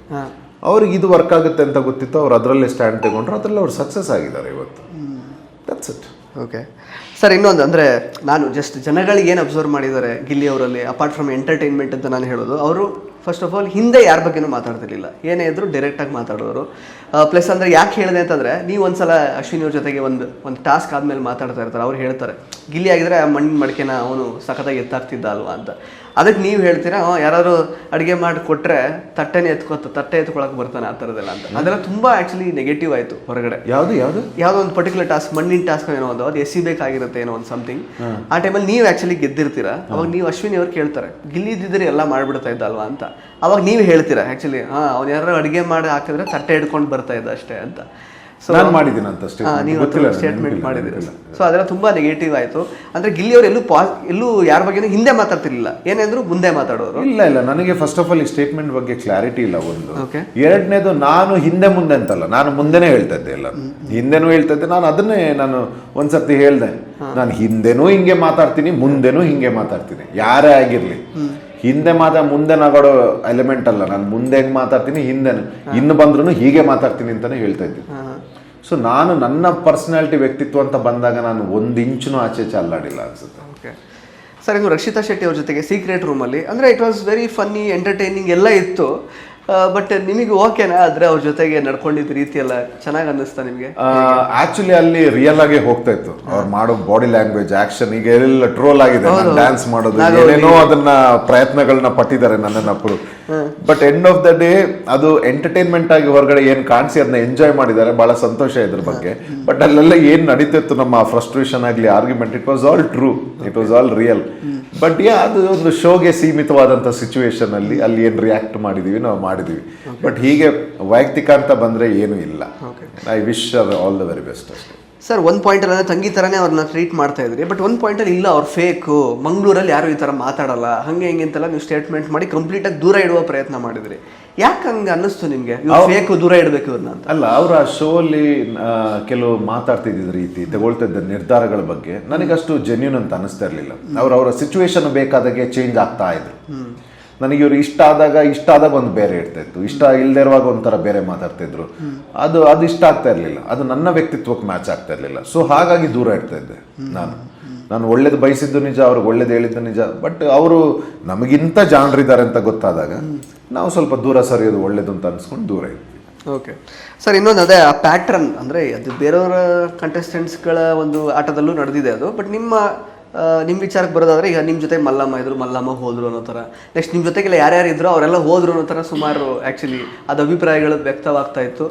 ಅವ್ರಿಗೆ ಇದು ವರ್ಕ್ ಆಗುತ್ತೆ ಅಂತ ಗೊತ್ತಿತ್ತು. ಅವ್ರು ಅದರಲ್ಲೇ ಸ್ಟ್ಯಾಂಡ್ ತಗೊಂಡ್ರು, ಅದ್ರಲ್ಲಿ ಅವ್ರು ಸಕ್ಸಸ್ ಆಗಿದ್ದಾರೆ ಇವತ್ತು. That's it. ಓಕೆ ಸರ್, ಇನ್ನೊಂದು ಅಂದರೆ ನಾನು ಜಸ್ಟ್ ಜನಗಳಿಗೆ ಏನು ಅಬ್ಸರ್ವ್ ಮಾಡಿದ್ದಾರೆ ಗಿಲ್ಲಿ ಅವರಲ್ಲಿ, ಅಪಾರ್ಟ್ ಫ್ರಮ್ ಎಂಟರ್ಟೈನ್ಮೆಂಟ್ ಅಂತ ನಾನು ಹೇಳೋದು, ಅವರು ಫಸ್ಟ್ ಆಫ್ ಆಲ್ ಹಿಂದೆ ಯಾರ ಬಗ್ಗೆನೂ ಮಾತಾಡ್ತಿರ್ಲಿಲ್ಲ. ಏನೇ ಇದ್ರು ಡೈರೆಕ್ಟಾಗಿ ಮಾತಾಡೋರು. ಪ್ಲಸ್ ಅಂದರೆ ಯಾಕೆ ಹೇಳಿದೆ ಅಂತಂದರೆ, ನೀವು ಒಂದ್ಸಲ ಅಶ್ವಿನಿ ಅವ್ರ ಜೊತೆಗೆ ಒಂದು ಟಾಸ್ಕ್ ಆದಮೇಲೆ ಮಾತಾಡ್ತಾ ಇರ್ತಾರೆ. ಅವ್ರು ಹೇಳ್ತಾರೆ ಗಿಲ್ಲಿ ಆಗಿದ್ರೆ ಮಣ್ಣಿನ ಮಡಿಕೆನ ಅವನು ಸಖತ್ತಾಗಿ ಎತ್ತಾಗ್ತಿದ್ದ ಅಲ್ವಾ ಅಂತ. ಅದಕ್ಕೆ ನೀವು ಹೇಳ್ತೀರಾ ಯಾರಾದ್ರು ಅಡುಗೆ ಮಾಡಿ ಕೊಟ್ಟರೆ ತಟ್ಟೆ ಎತ್ಕೊಳಕ್ಕೆ ಬರ್ತಾನೆ ಆ ಥರದ್ದೆಲ್ಲ ಅಂತ. ಅದೆಲ್ಲ ತುಂಬ ಆ್ಯಕ್ಚುಲಿ ನೆಗೆಟಿವ್ ಆಯಿತು ಹೊರಗಡೆ. ಯಾವುದೋ ಒಂದು ಪರ್ಟಿಕ್ಯುಲರ್ ಟಾಸ್ಕ್, ಮಣ್ಣಿನ ಟಾಸ್ಕ್ ಏನೋ ಅದು ಎಸಿಬೇಕಾಗಿರುತ್ತೆ ಏನೋ ಒಂದು ಸಮಥಿಂಗ್. ಆ ಟೈಮಲ್ಲಿ ನೀವು ಆ್ಯಕ್ಚುಲಿ ಗೆದ್ದಿರ್ತೀರಾ. ಅವಾಗ ನೀವು ಅಶ್ವಿನಿ ಅವ್ರು ಕೇಳ್ತಾರೆ ಗಿಲ್ಲಿ ಇದ್ದಿದ್ರೆ ಎಲ್ಲ ಮಾಡಿಬಿಡ್ತಾ ಇದ್ದ ಅಲ್ವಾ ಅಂತ. ಅವಾಗ ನೀವು ಹೇಳ್ತೀರಾ ಆ್ಯಕ್ಚುಲಿ ಅವ್ನು ಯಾರು ಅಡುಗೆ ಮಾಡಿ ಹಾಕಿದ್ರೆ ತಟ್ಟೆ ಹಿಡ್ಕೊಂಡು ಬರ್ತಾ ಇದ್ದ ಅಷ್ಟೇ ಅಂತ. ಸೊ ನೀವು ಸ್ಟೇಟ್ಮೆಂಟ್ ಮಾಡಿದ್ದೀರಿ. ಸೊ ಅದೆಲ್ಲ ತುಂಬಾ ನೆಗೆಟಿವ್ ಆಯ್ತು. ಅಂದ್ರೆ ಗಿಲ್ಲಿ ಅವರು ಎಲ್ಲೂ ಯಾರ ಬಗ್ಗೆ ಹಿಂದೆ ಮಾತಾಡ್ತಿರ್ಲಿಲ್ಲ, ಏನೇಂದ್ರು ಮುಂದೆ ಮಾತಾಡೋರು. ಇಲ್ಲ, ನನಗೆ ಫಸ್ಟ್ ಆಫ್ ಆಲ್ ಈ ಸ್ಟೇಟ್ಮೆಂಟ್ ಬಗ್ಗೆ ಕ್ಲಾರಿಟಿ ಇಲ್ಲ ಒಂದು. ಎರಡನೇದು, ನಾನು ಹಿಂದೆ ಮುಂದೆ ಅಂತಲ್ಲ, ನಾನು ಮುಂದೆನೇ ಹೇಳ್ತಾ ಇದ್ದೆ. ಎಲ್ಲ ಹಿಂದೆನೂ ಹೇಳ್ತಾ ಇದ್ದೆ. ನಾನು ಒಂದ್ಸರ್ತಿ ಹೇಳ್ದೆ, ನಾನು ಹಿಂದೆನೂ ಹಿಂಗೆ ಮಾತಾಡ್ತೀನಿ, ಮುಂದೆನೂ ಹಿಂಗೆ ಮಾತಾಡ್ತೀನಿ, ಯಾರೇ ಆಗಿರ್ಲಿ. ಹಿಂದೆ ಮುಂದೆ ನಗಾಡೋ ಎಲಿಮೆಂಟ್ ಅಲ್ಲ ನಾನು. ಮುಂದೆ ಹೆಂಗ್ ಮಾತಾಡ್ತೀನಿ, ಹಿಂದೆ ಇನ್ನು ಬಂದ್ರು ಹೀಗೆ ಮಾತಾಡ್ತೀನಿ ಅಂತಾನೆ ಹೇಳ್ತಾ ಇದ್ದೀನಿ. ಸೊ ನಾನು ನನ್ನ ಪರ್ಸನಾಲಿಟಿ, ವ್ಯಕ್ತಿತ್ವ ಅಂತ ಬಂದಾಗ ನಾನು 1 ಇಂಚು ಆಚೆ ಅಲ್ಲಾಡಿಲ್ಲ ಅನ್ಸುತ್ತೆ. ಓಕೆ ಸರ್, ಇನ್ನು ರಕ್ಷಿತಾ ಶೆಟ್ಟಿ ಅವ್ರ ಜೊತೆಗೆ ಸೀಕ್ರೆಟ್ ರೂಮಲ್ಲಿ ಅಂದರೆ it was very funny, entertaining ಎಲ್ಲ ಇತ್ತು. ಬಟ್ ನಿಮಗೆ ಓಕೆನಾ ಆದರೆ ಅವ್ರ ಜೊತೆಗೆ ನಡ್ಕೊಂಡಿದ್ದ ರೀತಿ ಎಲ್ಲ ಚೆನ್ನಾಗಿ ಅನ್ನಿಸ್ತಾ ನಿಮಗೆ? ಆಕ್ಚುಲಿ ಅಲ್ಲಿ ರಿಯಲ್ ಆಗಿ ಹೋಗ್ತಾ ಇತ್ತು ಅವ್ರು ಮಾಡೋ ಬಾಡಿ ಲ್ಯಾಂಗ್ವೇಜ್, ಆಕ್ಷನ್. ಈಗ ಎಲ್ಲ ಟ್ರೋಲ್ ಆಗಿದೆ, ಡ್ಯಾನ್ಸ್ ಮಾಡೋದು ಏನೇನೋ ಅದನ್ನ ಪ್ರಯತ್ನಗಳನ್ನ ಪಟ್ಟಿದ್ದಾರೆ ನನ್ನನ್ನು. But end of the day ಅದು ಎಂಟರ್ಟೈನ್ಮೆಂಟ್ ಆಗಿ ಹೊರಗಡೆ ಏನ್ ಕಾಣಿಸಿ ಅದನ್ನ ಎಂಜಾಯ್ ಮಾಡಿದ್ದಾರೆ, ಬಹಳ ಸಂತೋಷ ಇದ್ರ ಬಗ್ಗೆ. ಬಟ್ ಅಲ್ಲೆಲ್ಲ ಏನ್ ನಡೀತಿತ್ತು, ನಮ್ಮ ಫ್ರಸ್ಟ್ರೇಷನ್ ಆಗ್ಲಿ, argument, it was all true, it was all real. But ಅದು ಒಂದು ಶೋಗೆ ಸೀಮಿತವಾದಂತ ಸಿಚುವೇಶನ್ ಅಲ್ಲಿ ಏನ್ ರಿಯಾಕ್ಟ್ ಮಾಡಿದೀವಿ ನಾವು ಮಾಡಿದೀವಿ. ಬಟ್ ಹೀಗೆ ವೈಯಕ್ತಿಕ ಅಂತ ಬಂದ್ರೆ ಏನು ಇಲ್ಲ. I wish all the very best ಅಷ್ಟೇ. ಸರ್, ಒಂದು ಪಾಯಿಂಟಲ್ಲಿ ಅಂದರೆ ತಂಗಿ ಥರನೇ ಅವ್ರನ್ನ ಟ್ರೀಟ್ ಮಾಡ್ತಾ ಇದ್ರಿ. ಬಟ್ ಒಂದು ಪಾಯಿಂಟಲ್ಲಿ ಇಲ್ಲ, ಅವ್ರು ಫೇಕು, ಮಂಗಳೂರಲ್ಲಿ ಯಾರು ಈ ಥರ ಮಾತಾಡಲ್ಲ, ಹಂಗೆ ಹಿಂಗೆ ಅಂತೆಲ್ಲ ನೀವು ಸ್ಟೇಟ್ಮೆಂಟ್ ಮಾಡಿ ಕಂಪ್ಲೀಟಾಗಿ ದೂರ ಇಡುವ ಪ್ರಯತ್ನ ಮಾಡಿದ್ರಿ. ಯಾಕೆ ಹಂಗೆ ಅನ್ನಿಸ್ತು ನಿಮಗೆ, ಫೇಕು, ದೂರ ಇಡಬೇಕು ಇವ್ರನ್ನ ಅಂತ? ಅಲ್ಲ, ಅವರು ಆ ಶೋ ಅಲ್ಲಿ ಕೆಲವು ಮಾತಾಡ್ತಿದ್ದ ರೀತಿ, ತಗೊಳ್ತಿದ್ದ ನಿರ್ಧಾರಗಳ ಬಗ್ಗೆ ನನಗಷ್ಟು ಜೆನ್ಯೂನ್ ಅಂತ ಅನಿಸ್ತಾ ಇರಲಿಲ್ಲ. ಅವರ ಸಿಚುವೇಶನ್ ಬೇಕಾದಾಗೆ ಚೇಂಜ್ ಆಗ್ತಾ ಇದ್ರು. ನನಗೆ ಇವ್ರು ಇಷ್ಟ ಆದಾಗ ಒಂದು ಬೇರೆ ಇರ್ತಾ ಇತ್ತು, ಇಷ್ಟ ಇಲ್ಲದೆ ಇರುವಾಗ ಒಂಥರ ಬೇರೆ ಮಾತಾಡ್ತಿದ್ರು. ಅದು ಇಷ್ಟ ಆಗ್ತಾ ಇರ್ಲಿಲ್ಲ, ಅದು ನನ್ನ ವ್ಯಕ್ತಿತ್ವಕ್ಕೆ ಮ್ಯಾಚ್ ಆಗ್ತಾ ಇರ್ಲಿಲ್ಲ. ಸೊ ಹಾಗಾಗಿ ದೂರ ಇಡ್ತಾ ಇದ್ದೆ. ನಾನು ಒಳ್ಳೇದು ಬಯಸಿದ್ದು ನಿಜ, ಅವ್ರಿಗೆ ಒಳ್ಳೇದು ಹೇಳಿದ್ದು ನಿಜ. ಬಟ್ ಅವರು ನಮಗಿಂತ ಜಾಣರಿದ್ದಾರೆ ಅಂತ ಗೊತ್ತಾದಾಗ ನಾವು ಸ್ವಲ್ಪ ದೂರ ಸರಿಯೋದು ಒಳ್ಳೇದು ಅಂತ ಅನ್ಸ್ಕೊಂಡು ದೂರ ಇದ್ವಿ. ಓಕೆ ಸರ್, ಇನ್ನೊಂದು ಅದೇ ಆ ಪ್ಯಾಟ್ರನ್ ಅಂದರೆ ಅದು ಬೇರೆಯವರ ಕಂಟೆಸ್ಟೆಂಟ್ಸ್ಗಳ ಒಂದು ಆಟದಲ್ಲೂ ನಡೆದಿದೆ ಅದು. ಬಟ್ ನಿಮ್ಮ ವಿಚಾರಕ್ಕೆ ಬರೋದಾದ್ರೆ, ಈಗ ನಿಮ್ಮ ಜೊತೆ ಮಲ್ಲಮ್ಮ ಇದ್ರು, ಮಲ್ಲಮ್ಮ ಹೋದ್ರು ಅನ್ನೋ ಥರ, ನೆಕ್ಸ್ಟ್ ನಿಮ್ಮ ಜೊತೆಗೆಲ್ಲ ಯಾರ್ಯಾರು ಇದ್ರು ಅವರೆಲ್ಲ ಹೋದ್ರು ಅನ್ನೋ ಥರ ಸುಮಾರು ಆ್ಯಕ್ಚುಲಿ ಅದು ಅಭಿಪ್ರಾಯಗಳು ವ್ಯಕ್ತವಾಗ್ತಾ ಇತ್ತು.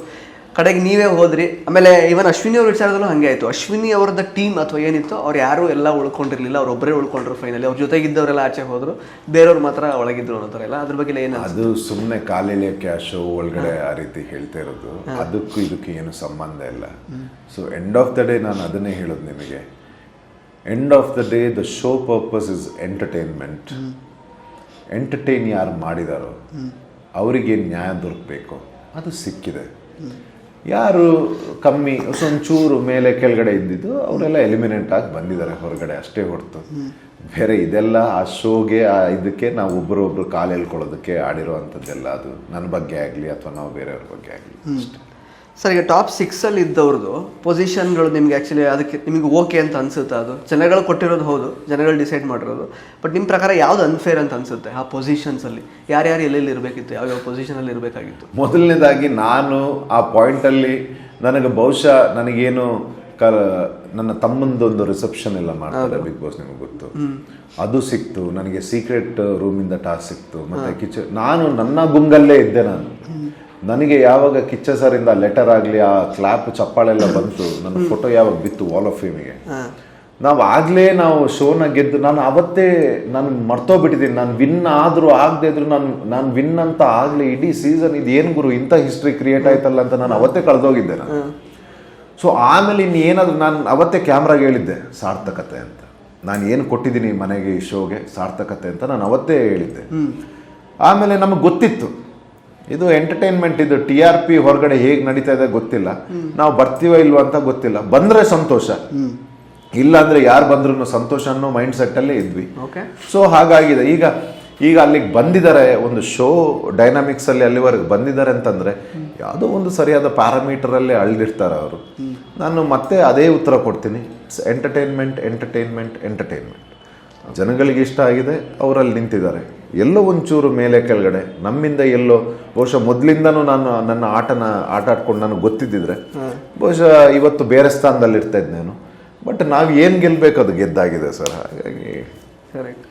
ಕಡೆಗೆ ನೀವೇ ಹೋದ್ರಿ. ಆಮೇಲೆ ಇವನ್ ಅಶ್ವಿನಿ ಅವ್ರ ವಿಚಾರದಲ್ಲೂ ಹಂಗೆ ಆಯ್ತು. ಅಶ್ವಿನಿ ಅವ್ರದ್ದು ಟೀಮ್ ಅಥವಾ ಏನಿತ್ತು ಅವ್ರು ಯಾರು ಎಲ್ಲ ಉಳ್ಕೊಂಡಿರ್ಲಿಲ್ಲ, ಅವ್ರು ಒಬ್ಬರೇ ಉಳ್ಕೊಂಡ್ರು ಫೈನಲಿ. ಅವ್ರ ಜೊತೆಗಿದ್ದವರೆಲ್ಲ ಆಚೆ ಹೋದ್ರು, ಬೇರೆಯವ್ರು ಮಾತ್ರ ಒಳಗಿದ್ರು ಅನ್ನೋ ಥರ ಎಲ್ಲ. ಅದ್ರ ಬಗ್ಗೆ ಏನು ಅದು ಸುಮ್ಮನೆ ಕಾಲೆಳೆಯೋಕ್ಕೆ ಆ ಶೋ ಒಳಗಡೆ ಆ ರೀತಿ ಹೇಳ್ತಾ ಇರೋದು, ಅದಕ್ಕೂ ಇದಕ್ಕೂ ಏನು ಸಂಬಂಧ ಇಲ್ಲ. So end of the day ನಾನು ಅದನ್ನೇ ಹೇಳೋದು ನಿಮಗೆ, end of the day the show purpose is entertainment. Entertain ಯಾರು ಮಾಡಿದಾರೋ ಅವರಿಗೆ ನ್ಯಾಯ ದೊರಕಬೇಕು, ಅದು ಸಿಕ್ಕಿದೆ. ಯಾರು ಕಮ್ಮಿ ಒಂಚೂರು ಮೇಲೆ ಕೆಳಗಡೆ ಇದ್ದಿದ್ದು ಅವರೆಲ್ಲ ಎಲಿಮಿನೇಟ್ ಆಗಿ ಬಂದಿದ್ದಾರೆ ಹೊರಗಡೆ, ಅಷ್ಟೇ ಹೊರತು ಬೇರೆ ಇದೆಲ್ಲ ಆ ಶೋಗೆ ಆ ಇದಕ್ಕೆ ನಾವು ಒಬ್ಬರೊಬ್ರು ಕಾಲು ಎಳ್ಕೊಳ್ಳೋದಕ್ಕೆ ಆಡಿರೋ ಅಂಥದ್ದೆಲ್ಲ ಅದು ನನ್ನ ಬಗ್ಗೆ ಆಗಲಿ ಅಥವಾ ನಾವು ಬೇರೆಯವ್ರ ಬಗ್ಗೆ ಆಗಲಿ ಅಷ್ಟೇ. ಸರ್, ಈಗ ಟಾಪ್ 6 ಇದ್ದವ್ರದ್ದು ಪೊಸಿಷನ್ಗಳು ನಿಮ್ಗೆ ಆ್ಯಕ್ಚುಲಿ ಅದಕ್ಕೆ ನಿಮಗೆ ಓಕೆ ಅಂತ ಅನ್ಸುತ್ತೆ? ಅದು ಜನಗಳು ಕೊಟ್ಟಿರೋದು ಹೌದು, ಜನಗಳು ಡಿಸೈಡ್ ಮಾಡಿರೋದು. ಬಟ್ ನಿಮ್ಮ ಪ್ರಕಾರ ಯಾವ್ದು ಅನ್ಫೇರ್ ಅಂತ ಅನ್ಸುತ್ತೆ ಆ ಪೊಸಿಷನ್ಸಲ್ಲಿ? ಯಾರ್ಯಾರು ಎಲ್ಲೆಲ್ಲಿ ಇರಬೇಕಿತ್ತು, ಯಾವ್ಯಾವ ಪೊಸಿಷನಲ್ಲಿ ಇರಬೇಕಾಗಿತ್ತು? ಮೊದಲನೇದಾಗಿ ನಾನು ಆ ಪಾಯಿಂಟಲ್ಲಿ ನನಗೆ ಬಹುಶಃ ನನಗೇನು ನನ್ನ ತಮ್ಮಂದೊಂದು ರಿಸೆಪ್ಷನ್ ಎಲ್ಲ ಮಾಡ್ತಾರೆ ಬಿಗ್ ಬಾಸ್, ನಿಮಗೆ ಗೊತ್ತು, ಅದು ಸಿಕ್ತು ನನಗೆ. ಸೀಕ್ರೆಟ್ ರೂಮಿಂದ ಟಾಸ್ಕ್ ಸಿಕ್ತು. ಮತ್ತೆ ನಾನು ನನ್ನ ಗುಂಗಲ್ಲೇ ಇದ್ದೆ. ನನಗೆ ಯಾವಾಗ ಕಿಚ್ಚ ಸರಿಂದ ಲೆಟರ್ ಆಗಲಿ ಆ ಕ್ಲಾಪ್ ಚಪ್ಪಾಳೆಲ್ಲ ಬಂತು, ನನ್ನ ಫೋಟೋ ಯಾವಾಗ ಬಿತ್ತು ವಾಲ್ ಆಫ್ ಫೇಮಿಗೆ, ನಾವು ಶೋನ ಗೆದ್ದು ನಾನು ಅವತ್ತೇ ನಾನು ಮರ್ತೋಗ್ಬಿಟ್ಟಿದ್ದೀನಿ. ನಾನು ವಿನ್ ಆದರೂ ಆಗದೆ ಇದ್ರು ನಾನು ವಿನ್ ಅಂತ ಆಗಲಿ ಇಡೀ ಸೀಸನ್ ಇದು ಏನು ಗುರು ಇಂಥ ಹಿಸ್ಟ್ರಿ ಕ್ರಿಯೇಟ್ ಆಯ್ತಲ್ಲ ಅಂತ ನಾನು ಅವತ್ತೇ ಕಳೆದೋಗಿದ್ದೆ ನಾನು. ಸೊ ಆಮೇಲೆ ಇನ್ನೇನಾದರೂ ನಾನು ಅವತ್ತೇ ಕ್ಯಾಮ್ರಾಗೆ ಹೇಳಿದ್ದೆ ಸಾರ್ಥಕತೆ ಅಂತ. ನಾನು ಏನು ಕೊಟ್ಟಿದ್ದೀನಿ ಮನೆಗೆ ಈ ಶೋಗೆ ಸಾರ್ಥಕತೆ ಅಂತ ನಾನು ಅವತ್ತೇ ಹೇಳಿದ್ದೆ. ಆಮೇಲೆ ನಮಗೆ ಗೊತ್ತಿತ್ತು ಇದು ಎಂಟರ್ಟೈನ್ಮೆಂಟ್, ಇದು TRP ಹೊರಗಡೆ ಹೇಗೆ ನಡೀತಾ ಇದೆ ಗೊತ್ತಿಲ್ಲ, ನಾವು ಬರ್ತೀವೋ ಇಲ್ವೋ ಅಂತ ಗೊತ್ತಿಲ್ಲ. ಬಂದರೆ ಸಂತೋಷ, ಇಲ್ಲ ಅಂದರೆ ಯಾರು ಬಂದ್ರೂ ಸಂತೋಷ ಅನ್ನೋ ಮೈಂಡ್ ಸೆಟ್ಟಲ್ಲೇ ಇದ್ವಿ. ಸೊ ಹಾಗಾಗಿದೆ. ಈಗ ಅಲ್ಲಿಗೆ ಬಂದಿದ್ದಾರೆ, ಒಂದು ಶೋ ಡೈನಾಮಿಕ್ಸಲ್ಲಿ ಅಲ್ಲಿವರೆಗೆ ಬಂದಿದ್ದಾರೆ ಅಂತಂದರೆ ಯಾವುದೋ ಒಂದು ಸರಿಯಾದ ಪ್ಯಾರಾಮೀಟರಲ್ಲಿ ಅಳ್ದಿರ್ತಾರೆ ಅವರು. ನಾನು ಮತ್ತೆ ಅದೇ ಉತ್ತರ ಕೊಡ್ತೀನಿ, ಎಂಟರ್ಟೈನ್ಮೆಂಟ್ ಎಂಟರ್ಟೈನ್ಮೆಂಟ್ ಎಂಟರ್ಟೈನ್ಮೆಂಟ್. ಜನಗಳಿಗೆ ಇಷ್ಟ ಆಗಿದೆ, ಅವರಲ್ಲಿ ನಿಂತಿದ್ದಾರೆ. ಎಲ್ಲೋ ಒಂಚೂರು ಮೇಲೆ ಕೆಳಗಡೆ ನಮ್ಮಿಂದ ಎಲ್ಲೋ ಬಹುಶಃ ಮೊದಲಿಂದನೂ ನಾನು ನನ್ನ ಆಟ ಆಡ್ಕೊಂಡು ನನಗೆ ಗೊತ್ತಿದ್ದಿದ್ರೆ ಬಹುಶಃ ಇವತ್ತು ಬೇರೆ ಸ್ಥಾನದಲ್ಲಿ ಇರ್ತಾ ಇದ್ದೆ ನಾನು. ಬಟ್ ನಾವು ಏನು ಗೆಲ್ಲಬೇಕು ಅದು ಗೆದ್ದಾಗಿದೆ ಸರ್. ಹಾಗಾಗಿ ಕರೆಕ್ಟ್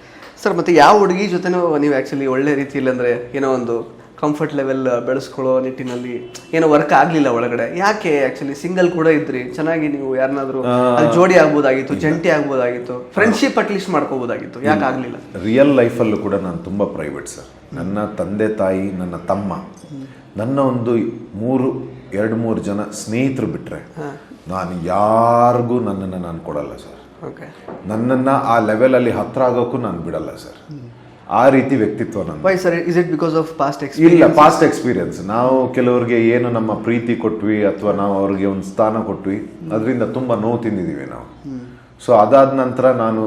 ಸರ್. ಮತ್ತು ಯಾವ ಹುಡುಗಿ ಜೊತೆನೂ ನೀವು ಆ್ಯಕ್ಚುಲಿ ಒಳ್ಳೆ ರೀತಿಯಲ್ಲಿ ಅಂದರೆ ಏನೋ ಒಂದು ಕಂಫರ್ಟ್ ಲೆವೆಲ್ ಬೆಳೆಸ್ಕೊಳ್ಳೋ ನಿಟ್ಟಿನಲ್ಲಿ ಏನೋ ವರ್ಕ್ ಆಗಲಿಲ್ಲ ಒಳಗಡೆ? ಯಾಕೆ? ಆ್ಯಕ್ಚುಲಿ ಸಿಂಗಲ್ ಕೂಡ ಇದ್ರಿ, ಚೆನ್ನಾಗಿ ನೀವು ಯಾರನ್ನಾದ್ರೂ ಜೋಡಿ ಆಗ್ಬೋದಾಗಿತ್ತು, ಜಂಟಿ ಆಗ್ಬೋದಾಗಿತ್ತು, ಫ್ರೆಂಡ್ಶಿಪ್ ಅಟ್ಲೀಸ್ಟ್ ಮಾಡ್ಕೋಬೋದಾಗಿತ್ತು, ಯಾಕೆ ಆಗಲಿಲ್ಲ? ರಿಯಲ್ ಲೈಫಲ್ಲೂ ಕೂಡ ನಾನು ತುಂಬ ಪ್ರೈವೇಟ್ ಸರ್. ನನ್ನ ತಂದೆ ತಾಯಿ, ನನ್ನ ತಮ್ಮ, ನನ್ನ ಒಂದು 2-3 ಜನ ಸ್ನೇಹಿತರು ಬಿಟ್ಟರೆ ನಾನು ಯಾರಿಗೂ ನನ್ನನ್ನು ನಾನು ಕೊಡಲ್ಲ ಸರ್. ನನ್ನನ್ನು ಆ ಲೆವೆಲಲ್ಲಿ ಹತ್ರ ಆಗೋಕ್ಕೂ ನಾನು ಬಿಡಲ್ಲ ಸರ್. ಆ ರೀತಿ ವ್ಯಕ್ತಿತ್ವ ನನ್ನ. Y sir? Is it because of past experience? ಇಲ್ಲ, ಪಾಸ್ಟ್ ಎಕ್ಸ್ಪೀರಿಯನ್ಸ್. ನಾವು ಕೆಲವರಿಗೆ ಏನು ನಮ್ಮ ಪ್ರೀತಿ ಕೊಟ್ವಿ ಅಥವಾ ನಾವು ಅವ್ರಿಗೆ ಒಂದು ಸ್ಥಾನ ಕೊಟ್ವಿ, ಅದರಿಂದ ತುಂಬ ನೋವು ತಿಂದಿದ್ದೀವಿ ನಾವು. ಸೊ ಅದಾದ ನಂತರ ನಾನು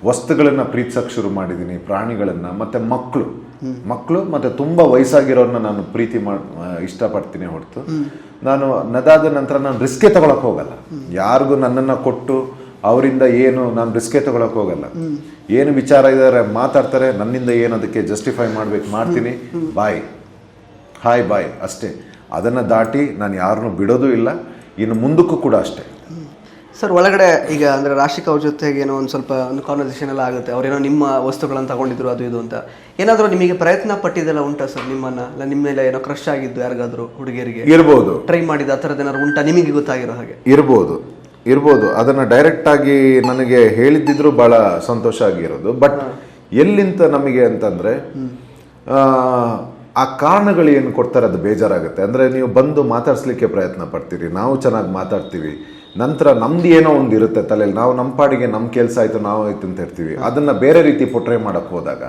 ವಸ್ತುಗಳನ್ನು ಪ್ರೀತಿಸಕ್ಕೆ ಶುರು ಮಾಡಿದ್ದೀನಿ, ಪ್ರಾಣಿಗಳನ್ನು, ಮತ್ತು ಮಕ್ಕಳು ಮತ್ತು ತುಂಬ ವಯಸ್ಸಾಗಿರೋರನ್ನ ನಾನು ಪ್ರೀತಿ ಇಷ್ಟಪಡ್ತೀನಿ ಹೊರತು ನಾನು ಅದಾದ ನಂತರ ನಾನು ರಿಸ್ಕೇ ತಗೊಳಕ್ಕೆ ಹೋಗಲ್ಲ. ಯಾರಿಗೂ ನನ್ನನ್ನು ಕೊಟ್ಟು ಅವರಿಂದ ಏನು ನಾನು ರಿಸ್ಕೇ ತಗೊಳಕ್ಕೆ ಹೋಗಲ್ಲ. ಏನು ವಿಚಾರ ಇದ್ದಾರೆ ಮಾತಾಡ್ತಾರೆ, ನನ್ನಿಂದ ಏನು ಅದಕ್ಕೆ ಜಸ್ಟಿಫೈ ಮಾಡ್ತೀನಿ, ಹಾಯ್ ಬಾಯ್ ಅಷ್ಟೇ. ಅದನ್ನು ದಾಟಿ ನಾನು ಯಾರನ್ನೂ ಬಿಡೋದು ಇಲ್ಲ, ಇನ್ನು ಮುಂದಕ್ಕೂ ಕೂಡ ಅಷ್ಟೇ. ಸರ್, ಒಳಗಡೆ ಈಗ ಅಂದರೆ ರಾಶಿಕ್ ಅವ್ರ ಜೊತೆಗೆ ಏನೋ ಒಂದು ಸ್ವಲ್ಪ ಒಂದು ಕಾನ್ವರ್ಸೇಷನ್ ಎಲ್ಲ ಆಗುತ್ತೆ, ಅವ್ರೇನೋ ನಿಮ್ಮ ವಸ್ತುಗಳನ್ನು ತಗೊಂಡಿದ್ರು ಅದು ಇದು ಅಂತ. ಏನಾದರೂ ನಿಮಗೆ ಪ್ರಯತ್ನ ಪಟ್ಟಿದ್ದೆಲ್ಲ ಉಂಟಾ ಸರ್? ನಿಮ್ಮ ಮೇಲೆ ಏನೋ ಕ್ರಶ್ ಆಗಿದ್ದು ಯಾರಿಗಾದ್ರೂ ಹುಡುಗಿಯರಿಗೆ ಇರ್ಬೋದು, ಟ್ರೈ ಮಾಡಿದ ಆ ಥರದ್ದು ಏನಾದ್ರು ಉಂಟಾ ನಿಮಗೆ ಗೊತ್ತಾಗಿರೋ ಹಾಗೆ? ಇರ್ಬೋದು. ಅದನ್ನು ಡೈರೆಕ್ಟಾಗಿ ನನಗೆ ಹೇಳಿದ್ದಿದ್ರು ಭಾಳ ಸಂತೋಷ ಆಗಿರೋದು. ಬಟ್ ಎಲ್ಲಿಂತ ನಮಗೆ ಅಂತಂದರೆ ಆ ಕಾರಣಗಳು ಏನು ಕೊಡ್ತಾರೆ ಅದು ಬೇಜಾರಾಗುತ್ತೆ. ಅಂದರೆ ನೀವು ಬಂದು ಮಾತಾಡಿಸ್ಲಿಕ್ಕೆ ಪ್ರಯತ್ನ ಪಡ್ತೀರಿ, ನಾವು ಚೆನ್ನಾಗಿ ಮಾತಾಡ್ತೀವಿ, ನಂತರ ನಮ್ದು ಏನೋ ಒಂದು ಇರುತ್ತೆ ತಲೆಯಲ್ಲಿ, ನಾವು ನಮ್ಮ ಪಾಡಿಗೆ ನಮ್ಮ ಕೆಲಸ ಆಯಿತು ನಾವು ಆಯ್ತು ಅಂತ ಇರ್ತೀವಿ. ಅದನ್ನು ಬೇರೆ ರೀತಿ ಪೊಟ್ರೆ ಮಾಡೋಕ್ಕೆ ಹೋದಾಗ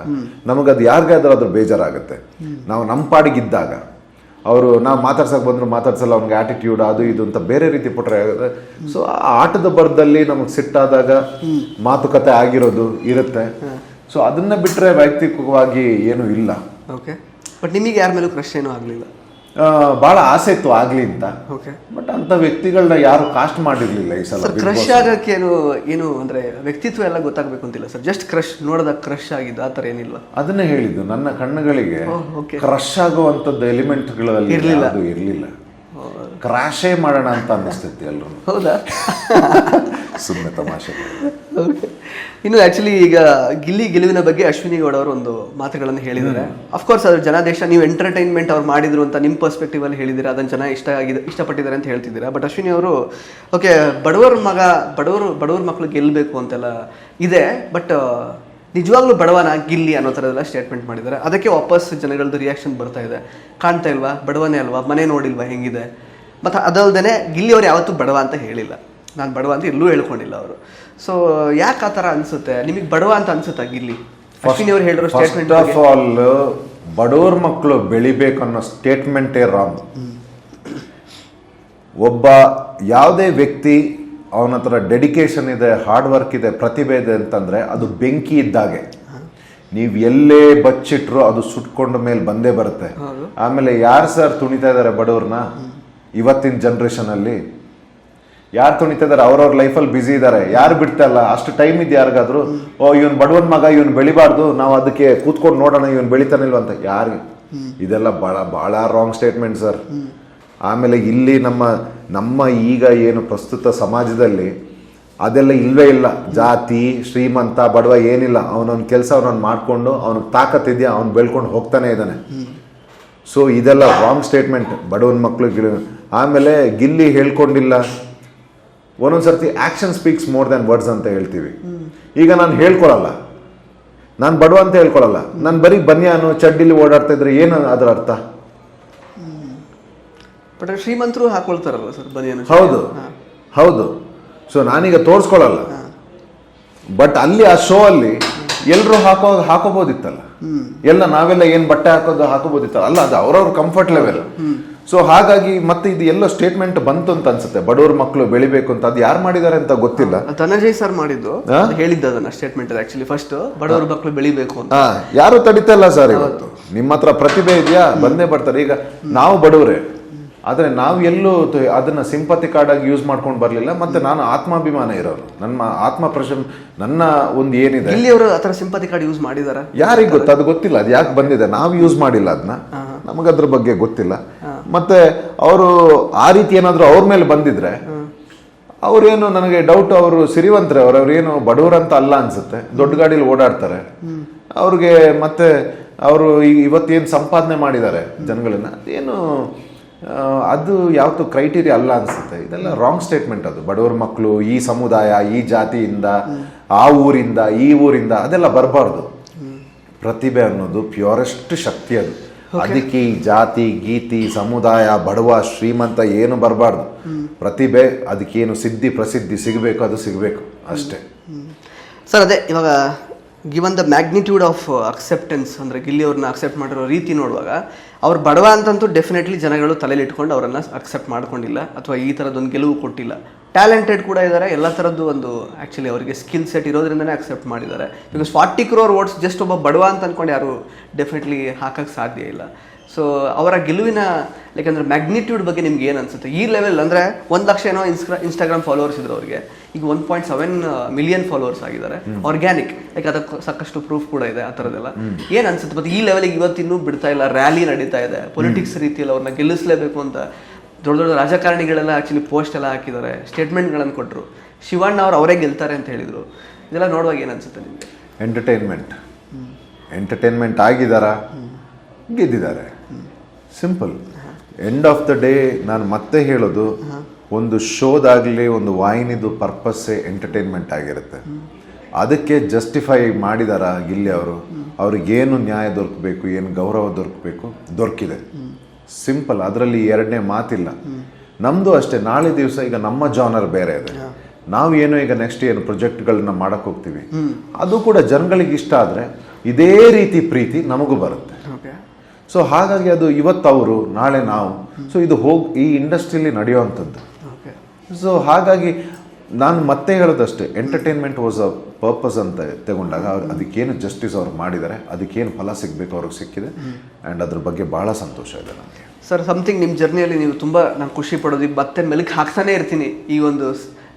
ನಮಗದು ಯಾರಿಗಾದ್ರೂ ಅದ್ರ ಬೇಜಾರಾಗುತ್ತೆ. ನಾವು ನಮ್ಮ ಪಾಡಿಗಿದ್ದಾಗ ಅವರು ನಾವು ಮಾತಾಡ್ಸಕ್ಕೆ ಬಂದ್ರು ಮಾತಾಡ್ಸಲ್ಲ, ಅವ್ನಿಗೆ ಆಟಿಟ್ಯೂಡ್ ಅದು ಇದು ಅಂತ ಬೇರೆ ರೀತಿ ಪೊಟ್ರೆ ಆಗುತ್ತೆ. ಸೊ ಆ ಆಟದ ಬರದಲ್ಲಿ ನಮಗೆ ಸಿಟ್ಟಾದಾಗ ಮಾತುಕತೆ ಆಗಿರೋದು ಇರುತ್ತೆ. ಸೊ ಅದನ್ನ ಬಿಟ್ಟರೆ ವೈಯಕ್ತಿಕವಾಗಿ ಏನೂ ಇಲ್ಲ. ಓಕೆ. ಬಟ್ ನಿಮಗೆ ಯಾರ ಮೇಲೂ ಕ್ರಶ್ ಏನೂ ಆಗಲಿಲ್ಲ? ಭಾಳ ಆಸೆ ಇತ್ತು ಆಗಲಿ ಅಂತ. ಬಟ್ ಅಂತ ವ್ಯಕ್ತಿಗಳನ್ನ ಯಾರು ಕಾಸ್ಟ್ ಮಾಡಿರ್ಲಿಲ್ಲ ಈ ಸಲ. ಕ್ರಶ್ ಆಗಕ್ಕೆ ಏನು ಅಂದ್ರೆ ವ್ಯಕ್ತಿತ್ವ ಎಲ್ಲ ಗೊತ್ತಾಗಬೇಕು ಅಂತಿಲ್ಲ ಸರ್, ಜಸ್ಟ್ ಕ್ರಶ್ ನೋಡಿದಾಗ ಕ್ರಶ್ ಆಗಿದ್ದು ಆ ಥರ ಏನಿಲ್ಲ. ಅದನ್ನೇ ಹೇಳಿದ್ದು, ನನ್ನ ಕಣ್ಣುಗಳಿಗೆ ಕ್ರಶ್ ಆಗುವಂಥದ್ದು ಎಲಿಮೆಂಟ್ಗಳಲ್ಲಿ ಇರಲಿಲ್ಲ. ಕ್ರಾಶೇ ಮಾಡೋಣ ಅಂತ ಅನ್ನಿಸ್ತೈತಿ ಎಲ್ಲರೂ. ಹೌದಾ? ಸುಮ್ಮನೆ ತಮಾಷೆ. ಓಕೆ. ಇನ್ನು ಆ್ಯಕ್ಚುಲಿ ಈಗ ಗೆಲುವಿನ ಬಗ್ಗೆ ಅಶ್ವಿನಿ ಗೌಡ ಅವರು ಒಂದು ಮಾತುಗಳನ್ನು ಹೇಳಿದ್ದಾರೆ. ಅಫ್ಕೋರ್ಸ್ ಅದು ಜನಾದೇಶ, ನೀವು ಎಂಟರ್ಟೈನ್ಮೆಂಟ್ ಅವ್ರು ಮಾಡಿದ್ರು ಅಂತ ನಿಮ್ಮ ಪರ್ಸ್ಪೆಕ್ಟಿವ್ ಅಲ್ಲಿ ಹೇಳಿದ್ದೀರಾ, ಅದನ್ನು ಜನ ಇಷ್ಟಪಟ್ಟಿದ್ದಾರೆ ಅಂತ ಹೇಳ್ತಿದ್ದೀರಾ. ಬಟ್ ಅಶ್ವಿನಿ ಅವರು ಓಕೆ, ಬಡವರ ಮಕ್ಕಳು ಗೆಲ್ಲಬೇಕು ಅಂತೆಲ್ಲ ಇದೆ, ಬಟ್ ನಿಜವಾಗ್ಲೂ ಬಡವನ ಗಿಲ್ಲಿ ಅನ್ನೋ ಥರದೆಲ್ಲ ಸ್ಟೇಟ್ಮೆಂಟ್ ಮಾಡಿದ್ದಾರೆ. ಅದಕ್ಕೆ ವಾಪಸ್ ಜನಗಳದ್ದು ರಿಯಾಕ್ಷನ್ ಬರ್ತಾ ಇದೆ, ಕಾಣ್ತಾ ಇಲ್ವಾ ಬಡವನೇ ಅಲ್ವಾ, ಮನೆ ನೋಡಿಲ್ವಾ ಹೆಂಗಿದೆ. ಮತ್ತು ಅದಲ್ಲದೆ ಗಿಲ್ಲಿ ಅವ್ರು ಯಾವತ್ತೂ ಬಡವ ಅಂತ ಹೇಳಿಲ್ಲ, ನಾನು ಬಡವ ಅಂತ ಎಲ್ಲೂ ಹೇಳ್ಕೊಂಡಿಲ್ಲ ಅವರು. ಸೊ ಯಾಕೆ ಆ ಥರ ಅನಿಸುತ್ತೆ ನಿಮಗೆ, ಬಡವ ಅಂತ ಅನ್ಸುತ್ತಾ ಗಿಲ್ಲಿ? ಅಶ್ವಿನಿ ಅವ್ರು ಹೇಳಿರೋ ಸ್ಟೇಟ್ಮೆಂಟ್ ಆಫ್ ಆಲ್ ಬಡವ್ರ ಮಕ್ಕಳು ಬೆಳಿಬೇಕು ಅನ್ನೋ ಸ್ಟೇಟ್ಮೆಂಟೇ ರಾಂಗ್. ಒಬ್ಬ ಯಾವುದೇ ವ್ಯಕ್ತಿ ಅವನ ಹತ್ರ ಡೆಡಿಕೇಶನ್ ಇದೆ, ಹಾರ್ಡ್ ವರ್ಕ್ ಇದೆ, ಪ್ರತಿಭೆ ಇದೆ ಅಂತಂದ್ರೆ ಅದು ಬೆಂಕಿ ಇದ್ದಾಗೆ. ನೀವು ಎಲ್ಲೇ ಬಚ್ಚಿಟ್ರು ಅದು ಸುಟ್ಕೊಂಡ ಮೇಲೆ ಬಂದೇ ಬರುತ್ತೆ. ಆಮೇಲೆ ಯಾರು ಸರ್ ತುಣಿತಾ ಇದ್ದಾರೆ ಬಡವ್ರನ್ನ ಇವತ್ತಿನ ಜನ್ರೇಷನ್ ಅಲ್ಲಿ? ಯಾರು ತುಣಿತಾ ಇದಾರೆ? ಅವ್ರವ್ರ ಲೈಫಲ್ಲಿ ಬ್ಯುಸಿ ಇದ್ದಾರೆ. ಯಾರು ಬಿಡ್ತಾ ಇಲ್ಲ? ಅಷ್ಟು ಟೈಮ್ ಇದೆ ಯಾರಿಗಾದ್ರು? ಓ ಇವನ್ ಬಡವನ್ ಮಗ, ಇವನ್ ಬೆಳಿಬಾರ್ದು, ನಾವು ಅದಕ್ಕೆ ಕೂತ್ಕೊಂಡು ನೋಡೋಣ ಇವನ್ ಬೆಳಿತಾನಿಲ್ವ ಅಂತ. ಯಾರಿಗೆ? ಇದೆಲ್ಲ ಬಹಳ ರಾಂಗ್ ಸ್ಟೇಟ್ಮೆಂಟ್ ಸರ್. ಆಮೇಲೆ ಇಲ್ಲಿ ನಮ್ಮ ಈಗ ಏನು ಪ್ರಸ್ತುತ ಸಮಾಜದಲ್ಲಿ ಅದೆಲ್ಲ ಇಲ್ವೇ ಇಲ್ಲ. ಜಾತಿ ಶ್ರೀಮಂತ ಬಡವ ಏನಿಲ್ಲ. ಅವನೊಂದು ಕೆಲಸ ಅವನನ್ನು ಮಾಡಿಕೊಂಡು ಅವನಿಗೆ ತಾಕತ್ತಿದೆಯಾ, ಅವ್ನು ಬೆಳ್ಕೊಂಡು ಹೋಗ್ತಾನೆ ಇದ್ದಾನೆ. ಸೊ ಇದೆಲ್ಲ ರಾಂಗ್ ಸ್ಟೇಟ್ಮೆಂಟ್ ಬಡವನ ಮಕ್ಳಿಗೆ. ಆಮೇಲೆ ಗಿಲ್ಲಿ ಹೇಳ್ಕೊಂಡಿಲ್ಲ. ಒಂದೊಂದ್ಸರ್ತಿ action speaks more than words ಅಂತ ಹೇಳ್ತೀವಿ. ಈಗ ನಾನು ಹೇಳ್ಕೊಳಲ್ಲ, ನಾನು ಬಡವ ಅಂತ ಹೇಳ್ಕೊಳಲ್ಲ, ನಾನು ಬರೀ ಬನ್ಯಾನು ಚಡ್ಡಿಲಿ ಓಡಾಡ್ತಾ ಇದ್ರೆ ಏನು ಅದರ ಅರ್ಥ? ಬಟ್ ಶ್ರೀಮಂತರು ಹಾಕೊಳ್ತಾರಲ್ಲ ಸರ್ ಬನಿಯನ್ನು. ಹೌದು. ಸೊ ನಾನೀಗ ತೋರಿಸ್ಕೊಳ್ಳಲ್ಲ, ಬಟ್ ಅಲ್ಲಿ ಆ ಶೋ ಅಲ್ಲಿ ಎಲ್ಲರೂ ಹಾಕೋಬೋದಿತ್ತಲ್ಲ. ನಾವೆಲ್ಲ ಏನ್ ಬಟ್ಟೆ ಹಾಕೋಬೋದಿತ್ತಲ್ಲ. ಅಲ್ಲ, ಅದು ಅವ್ರವ್ರ ಕಂಫರ್ಟ್ ಲೆವೆಲ್. ಸೊ ಹಾಗಾಗಿ ಮತ್ತೆ ಇದು ಎಲ್ಲೋ ಸ್ಟೇಟ್ಮೆಂಟ್ ಬಂತು ಅಂತ ಅನ್ಸುತ್ತೆ, ಬಡವ್ರ ಮಕ್ಕಳು ಬೆಳಿಬೇಕು ಅಂತ. ಅದು ಯಾರು ಮಾಡಿದ್ದಾರೆ ಅಂತ ಗೊತ್ತಿಲ್ಲ. ಧನಂಜಯ್ ಸರ್ ಮಾಡಿದ್ದು, ಹೇಳಿದ್ದ ಅದನ್ನ ಸ್ಟೇಟ್ಮೆಂಟ್. ಆಕ್ಚುಲಿ ಫಸ್ಟ್ ಬಡವ್ರ ಮಕ್ಕಳು ಬೆಳಿಬೇಕು ಅಂತ ಯಾರು ತಡಿತಾ ಇಲ್ಲ ಸರ್. ಇವತ್ತು ನಿಮ್ಮ ಹತ್ರ ಪ್ರತಿಭೆ ಇದೆಯಾ, ಬಂದೇ ಬರ್ತಾರೆ. ಈಗ ನಾವು ಬಡವರೇ, ಆದರೆ ನಾವು ಎಲ್ಲೂ ಅದನ್ನ ಸಿಂಪತಿ ಕಾರ್ಡ್ ಆಗಿ ಯೂಸ್ ಮಾಡ್ಕೊಂಡು ಬರಲಿಲ್ಲ. ಮತ್ತೆ ನಾನು ಆತ್ಮಾಭಿಮಾನ ಇರೋರು, ನನ್ನ ಒಂದು ಏನಿದೆ. ಇಲ್ಲಿ ಅವರು ಆತರ ಸಿಂಪತಿ ಕಾರ್ಡ್ ಯೂಸ್ ಮಾಡಿದಾರ ಯಾರಿಗೆ ಗೊತ್ತು? ಅದು ಗೊತ್ತಿಲ್ಲ, ಅದು ಯಾಕೆ ಬಂದಿದೆ. ನಾವು ಯೂಸ್ ಮಾಡಿಲ್ಲ ಅದನ್ನ, ನಮಗದ್ರ ಬಗ್ಗೆ ಗೊತ್ತಿಲ್ಲ. ಮತ್ತೆ ಅವರು ಆ ರೀತಿ ಏನಾದ್ರು ಅವ್ರ ಮೇಲೆ ಬಂದಿದ್ರೆ ಅವ್ರೇನು, ನನಗೆ ಡೌಟ್, ಅವರು ಸಿರಿವಂತರೆ, ಅವ್ರೇನು ಬಡವರಂತ ಅಲ್ಲ ಅನ್ಸುತ್ತೆ. ದೊಡ್ಡ ಗಾಡಿಲಿ ಓಡಾಡ್ತಾರೆ. ಅವ್ರಿಗೆ ಮತ್ತೆ ಅವರು ಇವತ್ತೇನು ಸಂಪಾದನೆ ಮಾಡಿದ್ದಾರೆ ಜನಗಳನ್ನ, ಅದೇನು ಅದು ಯಾವತ್ತು ಕ್ರೈಟೀರಿಯಾ ಅಲ್ಲ ಅನ್ಸುತ್ತೆ. ಇದೆಲ್ಲ ರಾಂಗ್ ಸ್ಟೇಟ್ಮೆಂಟ್. ಅದು ಬಡವ್ರ ಮಕ್ಕಳು ಈ ಸಮುದಾಯ, ಈ ಜಾತಿಯಿಂದ, ಆ ಊರಿಂದ, ಈ ಊರಿಂದ ಅದೆಲ್ಲ ಬರಬಾರ್ದು. ಪ್ರತಿಭೆ ಅನ್ನೋದು ಪ್ಯೂರೆಸ್ಟ್ ಶಕ್ತಿ. ಅದು ಅದಕ್ಕೆ ಈ ಜಾತಿ ಗೀತಿ ಸಮುದಾಯ ಬಡವ ಶ್ರೀಮಂತ ಏನು ಬರಬಾರ್ದು. ಪ್ರತಿಭೆ ಅದಕ್ಕೇನು ಸಿದ್ಧಿ ಪ್ರಸಿದ್ಧಿ ಸಿಗಬೇಕು, ಅದು ಸಿಗಬೇಕು ಅಷ್ಟೇ ಸರ್. ಅದೇ ಇವಾಗ given the magnitude of acceptance, ಅಂದರೆ ಗಿಲ್ಲಿ ಅವ್ರನ್ನ ಅಕ್ಸೆಪ್ಟ್ ಮಾಡಿರೋ ರೀತಿ ನೋಡುವಾಗ, ಅವ್ರು ಬಡವ ಅಂತಂತೂ ಡೆಫಿನೆಟ್ಲಿ ಜನಗಳು ತಲೆಯಲ್ಲಿ ಇಟ್ಕೊಂಡು ಅವರನ್ನು ಅಕ್ಸೆಪ್ಟ್ ಮಾಡ್ಕೊಂಡಿಲ್ಲ, ಅಥವಾ ಈ ಥರದ್ದೊಂದು ಗೆಲುವು ಕೊಟ್ಟಿಲ್ಲ. ಟ್ಯಾಲೆಂಟೆಡ್ ಕೂಡ ಇದ್ದಾರೆ, ಎಲ್ಲ ಥರದ್ದು ಒಂದು ಆ್ಯಕ್ಚುಲಿ ಅವರಿಗೆ ಸ್ಕಿಲ್ ಸೆಟ್ ಇರೋದ್ರಿಂದನೇ ಅಕ್ಸೆಪ್ಟ್ ಮಾಡಿದ್ದಾರೆ. ಬಿಕಾಸ್ 40 crore votes ಜಸ್ಟ್ ಒಬ್ಬ ಬಡವ ಅಂತ ಅಂದ್ಕೊಂಡು ಯಾರು ಡೆಫಿನೆಟ್ಲಿ ಹಾಕಕ್ಕೆ ಸಾಧ್ಯ ಇಲ್ಲ. ಸೊ ಅವರ ಗೆಲುವಿನ ಯಾಕಂದರೆ ಮ್ಯಾಗ್ನಿಟ್ಯೂಡ್ ಬಗ್ಗೆ ನಿಮ್ಗೆ ಏನು ಅನಿಸುತ್ತೆ ಈ ಲೆವೆಲ್? ಅಂದರೆ 1 ಲಕ್ಷ ಏನೋ ಇನ್ಸ್ಟಾಗ್ರಾಮ್ ಫಾಲೋವರ್ಸ್ ಇದ್ರು ಅವ್ರಿಗೆ, ಈಗ 1.7 ಮಿಲಿಯನ್ ಫಾಲೋವರ್ಸ್ ಆಗಿದ್ದಾರೆ. ಆರ್ಗ್ಯಾನಿಕ್, ಲೈಕ್ ಅದಕ್ಕೆ ಸಾಕಷ್ಟು ಪ್ರೂಫ್ ಕೂಡ ಇದೆ ಆ ಥರದ್ದೆಲ್ಲ. ಏನು ಅನ್ಸುತ್ತೆ? ಮತ್ತು ಈ ಲೆವೆಲಿಗೆ ಇವತ್ತಿನ್ನೂ ಬಿಡ್ತಾ ಇಲ್ಲ, ರ್ಯಾಲಿ ನಡೀತಾ ಇದೆ, ಪೊಲಿಟಿಕ್ಸ್ ರೀತಿಯಲ್ಲಿ ಅವ್ರನ್ನ ಗೆಲ್ಲಿಸಲೇಬೇಕು ಅಂತ ದೊಡ್ಡ ದೊಡ್ಡ ರಾಜಕಾರಣಿಗಳೆಲ್ಲ ಆ್ಯಕ್ಚುಲಿ ಪೋಸ್ಟ್ ಎಲ್ಲ ಹಾಕಿದ್ದಾರೆ, ಸ್ಟೇಟ್ಮೆಂಟ್ಗಳನ್ನು ಕೊಟ್ಟರು. ಶಿವಣ್ಣ ಅವ್ರು ಅವರೇ ಗೆಲ್ತಾರೆ ಅಂತ ಹೇಳಿದರು. ಇದೆಲ್ಲ ನೋಡುವಾಗ ಏನು ಅನ್ಸುತ್ತೆ ನಿಮಗೆ? ಎಂಟರ್ಟೈನ್ಮೆಂಟ್ ಆಗಿದ್ದಾರಾ? ಗೆದ್ದಿದ್ದಾರೆ. Simple. End of the day ನಾನು ಮತ್ತೆ ಹೇಳೋದು, ಒಂದು ಶೋದಾಗಲಿ ಒಂದು ವಾಹಿನಿದು ಪರ್ಪಸ್ಸೇ ಎಂಟರ್ಟೈನ್ಮೆಂಟ್ ಆಗಿರುತ್ತೆ. ಅದಕ್ಕೆ ಜಸ್ಟಿಫೈ ಮಾಡಿದಾರ ಗಿಲ್ಲಿ ಅವರು? ಅವ್ರಿಗೇನು ನ್ಯಾಯ ದೊರಕಬೇಕು, ಏನು ಗೌರವ ದೊರಕಬೇಕು, ದೊರಕಿದೆ. ಸಿಂಪಲ್. ಅದರಲ್ಲಿ ಎರಡನೇ ಮಾತಿಲ್ಲ. ನಮ್ಮದು ಅಷ್ಟೇ. ನಾಳೆ ದಿವಸ ಈಗ ನಮ್ಮ ಜಾನರ್ ಬೇರೆ ಇದೆ. ನಾವು ಏನೋ ಈಗ ನೆಕ್ಸ್ಟ್ ಏನು ಪ್ರೊಜೆಕ್ಟ್ಗಳನ್ನ ಮಾಡಕ್ಕೆ ಹೋಗ್ತೀವಿ, ಅದು ಕೂಡ ಜನಗಳಿಗೆ ಇಷ್ಟ ಆದರೆ ಇದೇ ರೀತಿ ಪ್ರೀತಿ ನಮಗೂ ಬರುತ್ತೆ. ಸೊ ಹಾಗಾಗಿ ಅದು ಇವತ್ತವರು ನಾಳೆ ನಾವು. ಸೊ ಇದು ಈ ಇಂಡಸ್ಟ್ರಿಯಲ್ಲಿ ನಡೆಯುವಂಥದ್ದು. ಸೊ ಹಾಗಾಗಿ ನಾನು ಮತ್ತೆ ಹೇಳೋದಷ್ಟೇ, ಎಂಟರ್ಟೈನ್ಮೆಂಟ್ ವಾಸ್ ಅ ಪರ್ಪಸ್ ಅಂತ ತಗೊಂಡಾಗ ಅದಕ್ಕೇನು ಜಸ್ಟಿಸ್ ಅವ್ರು ಮಾಡಿದ್ದಾರೆ, ಅದಕ್ಕೇನು ಫಲ ಸಿಗಬೇಕು ಅವ್ರಿಗೆ ಸಿಕ್ಕಿದೆ. ಆ್ಯಂಡ್ ಅದ್ರ ಬಗ್ಗೆ ಭಾಳ ಸಂತೋಷ ಇದೆ ನನಗೆ. ಸರ್, ಸಮಥಿಂಗ್ ನಿಮ್ಮ ಜರ್ನಿಯಲ್ಲಿ ನೀವು ತುಂಬ ನಾನು ಖುಷಿ ಪಡೋದು, ಈಗ ಮತ್ತೆ ಮೆಲುಕು ಹಾಕ್ತಾನೆ ಇರ್ತೀನಿ ಈ ಒಂದು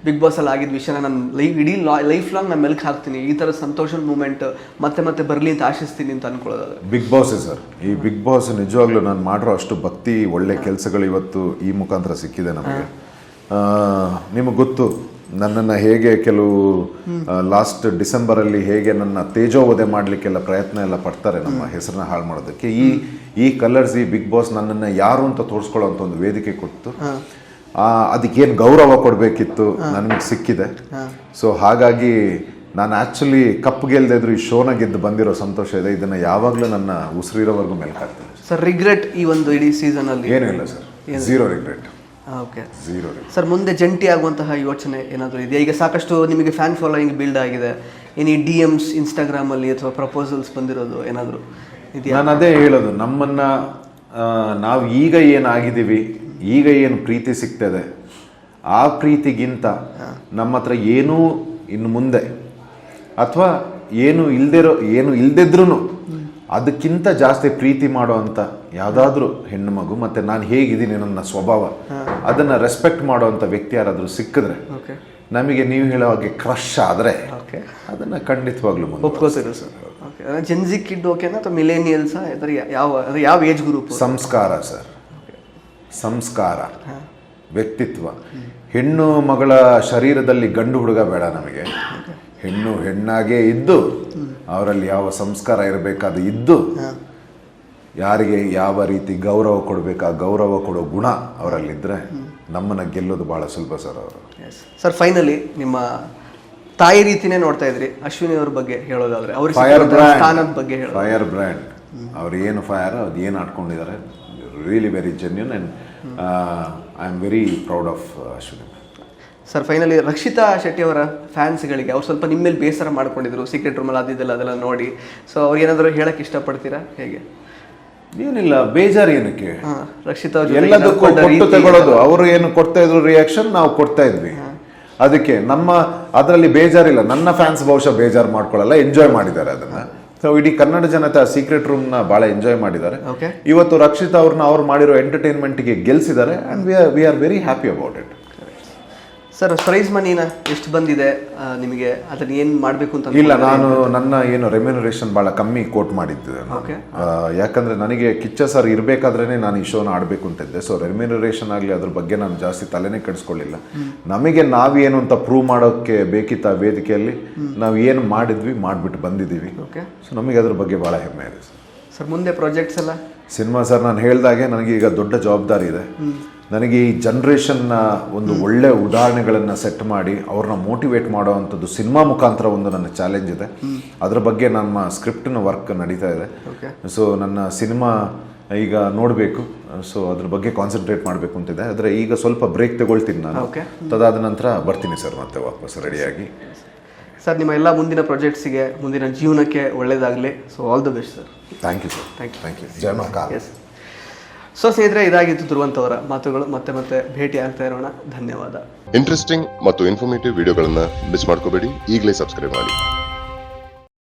ಬಿಗ್ ಬಾಸ್ ಅಲ್ಲಿ ಆಗಿದ್ದ ವಿಷಯನ ನಾನು ಇಡೀ ಲೈಫ್ ಲಾಂಗ್ ನಾನು ಮೆಲ್ಕ್ ಹಾಕ್ತೀನಿ, ಈ ಥರ ಸಂತೋಷದ ಮೂಮೆಂಟ್ ಮತ್ತೆ ಮತ್ತೆ ಬರಲಿ ಅಂತ ಆಶಿಸ್ತೀನಿ ಅಂತ ಅನ್ಕೊಳ್ಳೋದಾದ್ರೆ? ಬಿಗ್ ಬಾಸ್ ಸರ್, ಈ ಬಿಗ್ ಬಾಸ್ ನಿಜವಾಗ್ಲೂ ನಾನು ಮಾಡಿರೋ ಅಷ್ಟು ಭಕ್ತಿ ಒಳ್ಳೆ ಕೆಲಸಗಳು ಇವತ್ತು ಈ ಮುಖಾಂತರ ಸಿಕ್ಕಿದೆ ನಮಗೆ. ನಿಮಗೆ ಗೊತ್ತು ನನ್ನನ್ನು ಹೇಗೆ ಕೆಲವು ಲಾಸ್ಟ್ ಡಿಸೆಂಬರಲ್ಲಿ ಹೇಗೆ ನನ್ನ ತೇಜೋವಧೆ ಮಾಡಲಿಕ್ಕೆಲ್ಲ ಪ್ರಯತ್ನ ಎಲ್ಲ ಪಡ್ತಾರೆ ನಮ್ಮ ಹೆಸರನ್ನ ಹಾಳು ಮಾಡೋದಕ್ಕೆ. ಈ ಕಲರ್ಸ್, ಈ ಬಿಗ್ ಬಾಸ್ ನನ್ನನ್ನು ಯಾರು ಅಂತ ತೋರಿಸ್ಕೊಳ್ಳೋಂಥ ಒಂದು ವೇದಿಕೆ ಕೊಟ್ಟು ಅದಕ್ಕೇನು ಗೌರವ ಕೊಡಬೇಕಿತ್ತು ನನಗೆ ಸಿಕ್ಕಿದೆ. ಸೊ ಹಾಗಾಗಿ ನಾನು ಆ್ಯಕ್ಚುಲಿ ಕಪ್ ಗೆಲ್ದೇ ಇದ್ರು ಈ ಶೋನ ಗೆದ್ದು ಬಂದಿರೋ ಸಂತೋಷ ಇದೆ. ಇದನ್ನು ಯಾವಾಗಲೂ ನನ್ನ ಉಸಿರಿರೋವರೆಗೂ ಮೆಲ್ಕಾಗ್ತದೆ ಸರ್. ರಿಗ್ರೆಟ್ ಈ ಒಂದು ಇಡೀ ಸೀಸನಲ್ಲಿ ಏನೂ ಇಲ್ಲ sir, zero regret. Okay zero. Sir, ಮುಂದೆ ಜಂಟಿ ಆಗುವಂತಹ ಯೋಚನೆ ಏನಾದರೂ ಇದೆಯಾ? ಈಗ ಸಾಕಷ್ಟು ನಿಮಗೆ ಫ್ಯಾನ್ ಫಾಲೋಯಿಂಗ್ ಬಿಲ್ಡ್ ಆಗಿದೆ, ಇನ್ನು DMs ಇನ್ಸ್ಟಾಗ್ರಾಮಲ್ಲಿ ಅಥವಾ ಪ್ರಪೋಸಲ್ಸ್ ಬಂದಿರೋದು ಏನಾದರೂ ಇದೆಯಾ? ನಾನು ಅದೇ ಹೇಳೋದು, ನಮ್ಮನ್ನು ನಾವು ಈಗ ಏನಾಗಿದ್ದೀವಿ, ಈಗ ಏನು ಪ್ರೀತಿ ಸಿಗ್ತದೆ, ಆ ಪ್ರೀತಿಗಿಂತ ನಮ್ಮ ಹತ್ರ ಏನೂ ಇನ್ನು ಮುಂದೆ ಅಥವಾ ಏನು ಇಲ್ದಿದ್ರೂ ಅದಕ್ಕಿಂತ ಜಾಸ್ತಿ ಪ್ರೀತಿ ಮಾಡೋ ಅಂತ ಯಾವುದಾದ್ರೂ ಹೆಣ್ಣು ಮಗು, ಮತ್ತು ನಾನು ಹೇಗಿದ್ದೀನಿ ನನ್ನ ಸ್ವಭಾವ ಅದನ್ನು ರೆಸ್ಪೆಕ್ಟ್ ಮಾಡೋ ಅಂಥ ವ್ಯಕ್ತಿ ಯಾರಾದರೂ ಸಿಕ್ಕಿದ್ರೆ, ನಮಗೆ ನೀವು ಹೇಳೋ ಹಾಗೆ ಕ್ರಶ್ ಆದರೆ ಅದನ್ನು ಖಂಡಿತವಾಗ್ಲೂ ಒಪ್ಕೋತೀರ ಸರ್? ಓಕೆ, ಜೆನ್ಜಿ ಕಿಡ್ ಓಕೆನಾ ಅಥವಾ ಮಿಲೇನಿಯಲ್ಸ್? ಯಾವ ಏಜ್ ಗ್ರೂಪ್? ಸಂಸ್ಕಾರ ಸರ್, ಸಂಸ್ಕಾರ, ವ್ಯಕ್ತಿತ್ವ. ಹೆಣ್ಣು ಮಗಳ ಶರೀರದಲ್ಲಿ ಗಂಡು ಹುಡುಗ ಬೇಡ ನಮಗೆ. ಹೆಣ್ಣು ಹೆಣ್ಣಾಗೇ ಇದ್ದು ಅವರಲ್ಲಿ ಯಾವ ಸಂಸ್ಕಾರ ಇರಬೇಕಾದ ಇದ್ದು ಯಾರಿಗೆ ಯಾವ ರೀತಿ ಗೌರವ ಕೊಡಬೇಕು ಆ ಗೌರವ ಕೊಡೋ ಗುಣ ಅವರಲ್ಲಿದ್ದರೆ ನಮ್ಮನ್ನು ಗೆಲ್ಲೋದು ಭಾಳ ಸುಲಭ ಸರ್. ಅವರು ಸರ್, ಫೈನಲಿ ನಿಮ್ಮ ತಾಯಿ ರೀತಿನೇ ನೋಡ್ತಾ ಇದ್ರಿ, ಅಶ್ವಿನಿ ಅವ್ರ ಬಗ್ಗೆ ಹೇಳೋದಾದ್ರೆ ಅವ್ರ ಸ್ಥಾನದ ಬಗ್ಗೆ ಹೇಳೋದು. ಫೈರ್ ಬ್ರ್ಯಾಂಡ್, ಅವ್ರು ಏನು ಫೈರ್, ಅದು ಏನು ಆಡ್ಕೊಂಡಿದ್ದಾರೆ, really very genuine and I am very proud of Ashwini. Sir, finally Rakshitha Shetty ಅವರ ಫ್ಯಾನ್ಸ್ಗಳಿಗೆ ಅವ್ರು ಸ್ವಲ್ಪ ನಿಮ್ಮ ಮೇಲೆ ಬೇಸರ ಮಾಡ್ಕೊಂಡಿದ್ರು ಸೀಕ್ರೆಟ್ ರೂಮಲ್ಲಿ ಅದೆಲ್ಲ ನೋಡಿ. ಸೊ ಅವ್ರಿಗೆ ಏನಾದರೂ ಹೇಳಕ್ಕೆ ಇಷ್ಟಪಡ್ತೀರಾ? ಹೇಗೆ? ಏನಿಲ್ಲ, ಬೇಜಾರು ಏನಕ್ಕೆ, ರಕ್ಷಿತಾ ಎಲ್ಲದಕ್ಕೂ ಕೊಟ್ಟು ತಗೊಳ್ಳೋದು. ಅವರು ಏನು ಕೊಡ್ತಾ ಇದ್ರು ರಿಯಾಕ್ಷನ್, ನಾವು ಕೊಡ್ತಾ ಇದ್ವಿ. ಅದಕ್ಕೆ ನಮ್ಮ ಅದರಲ್ಲಿ ಬೇಜಾರಿಲ್ಲ. ನನ್ನ ಫ್ಯಾನ್ಸ್ ಬಹುಶಃ ಬೇಜಾರು ಮಾಡ್ಕೊಳ್ಳಲ್ಲ, ಎಂಜಾಯ್ ಮಾಡಿದ್ದಾರೆ ಅದನ್ನ. ಸೊ ಇಡೀ ಕನ್ನಡ ಜನತೆ ಆ ಸೀಕ್ರೆಟ್ ರೂಮ್ನ ಭಾಳ ಎಂಜಾಯ್ ಮಾಡಿದ್ದಾರೆ. ಇವತ್ತು ರಕ್ಷಿತಾ ಅವ್ರು ಮಾಡಿರೋ ಎಂಟರ್ಟೈನ್ಮೆಂಟ್ಗೆ ಗೆಲ್ಸಿದ್ದಾರೆ and we are very happy about it. Sir, prize ಮನಿನ ಎಷ್ಟು ಬಂದಿದೆ ನಿಮಗೆ? ಅದನ್ನ ಏನು ಮಾಡಬೇಕು ಅಂತ? ಇಲ್ಲ, ನಾನು ನನ್ನ ಏನು ರೆಮ್ಯುನರೇಷನ್ ಭಾಳ ಕಮ್ಮಿ ಕೋಟ್ ಮಾಡಿದ್ದೆ. ಯಾಕಂದರೆ ನನಗೆ ಕಿಚ್ಚ ಸರ್ ಇರಬೇಕಾದ್ರೇ ನಾನು ಈ ಶೋನ ಆಡಬೇಕು ಅಂತಿದ್ದೆ. ಸೊ ರೆಮ್ಯುನರೇಷನ್ ಆಗಲಿ ಅದ್ರ ಬಗ್ಗೆ ನಾನು ಜಾಸ್ತಿ ತಲೆನೇ ಕೆಡಿಸ್ಕೊಳ್ಳಿಲ್ಲ. ನಮಗೆ ನಾವೇನು ಅಂತ ಪ್ರೂವ್ ಮಾಡೋಕ್ಕೆ ಬೇಕಿತ್ತ ವೇದಿಕೆಯಲ್ಲಿ ನಾವು ಏನು ಮಾಡಿದ್ವಿ, ಮಾಡಿಬಿಟ್ಟು ಬಂದಿದ್ದೀವಿ. ಸೊ ನಮಗೆ ಅದ್ರ ಬಗ್ಗೆ ಭಾಳ ಹೆಮ್ಮೆ ಇದೆ ಸರ್. ಮುಂದೆ ಪ್ರಾಜೆಕ್ಟ್ಸ್ ಎಲ್ಲ? ಸಿನಿಮಾ ಸರ್, ನಾನು ಹೇಳ್ದಾಗೆ ನನಗೆ ಈಗ ದೊಡ್ಡ ಜವಾಬ್ದಾರಿ ಇದೆ. ನನಗೆ ಈ ಜನ್ರೇಷನ್ನ ಒಂದು ಒಳ್ಳೆ ಉದಾಹರಣೆಗಳನ್ನು ಸೆಟ್ ಮಾಡಿ ಅವ್ರನ್ನ ಮೋಟಿವೇಟ್ ಮಾಡೋ ಅಂಥದ್ದು ಸಿನಿಮಾ ಮುಖಾಂತರ ಒಂದು ನನ್ನ ಚಾಲೆಂಜ್ ಇದೆ. ಅದ್ರ ಬಗ್ಗೆ ನಮ್ಮ ಸ್ಕ್ರಿಪ್ಟಿನ ವರ್ಕ್ ನಡೀತಾ ಇದೆ. ಸೊ ನನ್ನ ಸಿನಿಮಾ ಈಗ ನೋಡಬೇಕು. ಸೊ ಅದ್ರ ಬಗ್ಗೆ ಕಾನ್ಸಂಟ್ರೇಟ್ ಮಾಡಬೇಕು ಅಂತಿದೆ. ಆದರೆ ಈಗ ಸ್ವಲ್ಪ ಬ್ರೇಕ್ ತಗೊಳ್ತೀನಿ ನಾನು. ತದಾದ ನಂತರ ಬರ್ತೀನಿ ಸರ್ ಮತ್ತೆ ವಾಪಸ್ ರೆಡಿಯಾಗಿ. ಸರ್, ನಿಮ್ಮ ಎಲ್ಲ ಮುಂದಿನ ಪ್ರಾಜೆಕ್ಟ್ಸಿಗೆ, ಮುಂದಿನ ಜೀವನಕ್ಕೆ ಒಳ್ಳೆಯದಾಗಲಿ. So all the best sir. Thank you sir. Thank you. ಜಯ ಮಹಾಕಾಲ್. ಎಸ್. ಸೊ ಸ್ನೇಹಿತರೆ, ಇದಾಗಿತ್ತು ಧ್ರುವಂತ್ ಅವರ ಮಾತುಗಳು. ಮತ್ತೆ ಭೇಟಿ ಆಗ್ತಾ ಇರೋಣ. ಧನ್ಯವಾದ. ಇಂಟ್ರೆಸ್ಟಿಂಗ್ ಮತ್ತು ಇನ್ಫಾರ್ಮೇಟಿವ್ ವಿಡಿಯೋಗಳನ್ನು ಮಿಸ್ ಮಾಡ್ಕೋಬೇಡಿ. ಈಗಲೇ ಸಬ್ಸ್ಕ್ರೈಬ್ ಮಾಡಿ.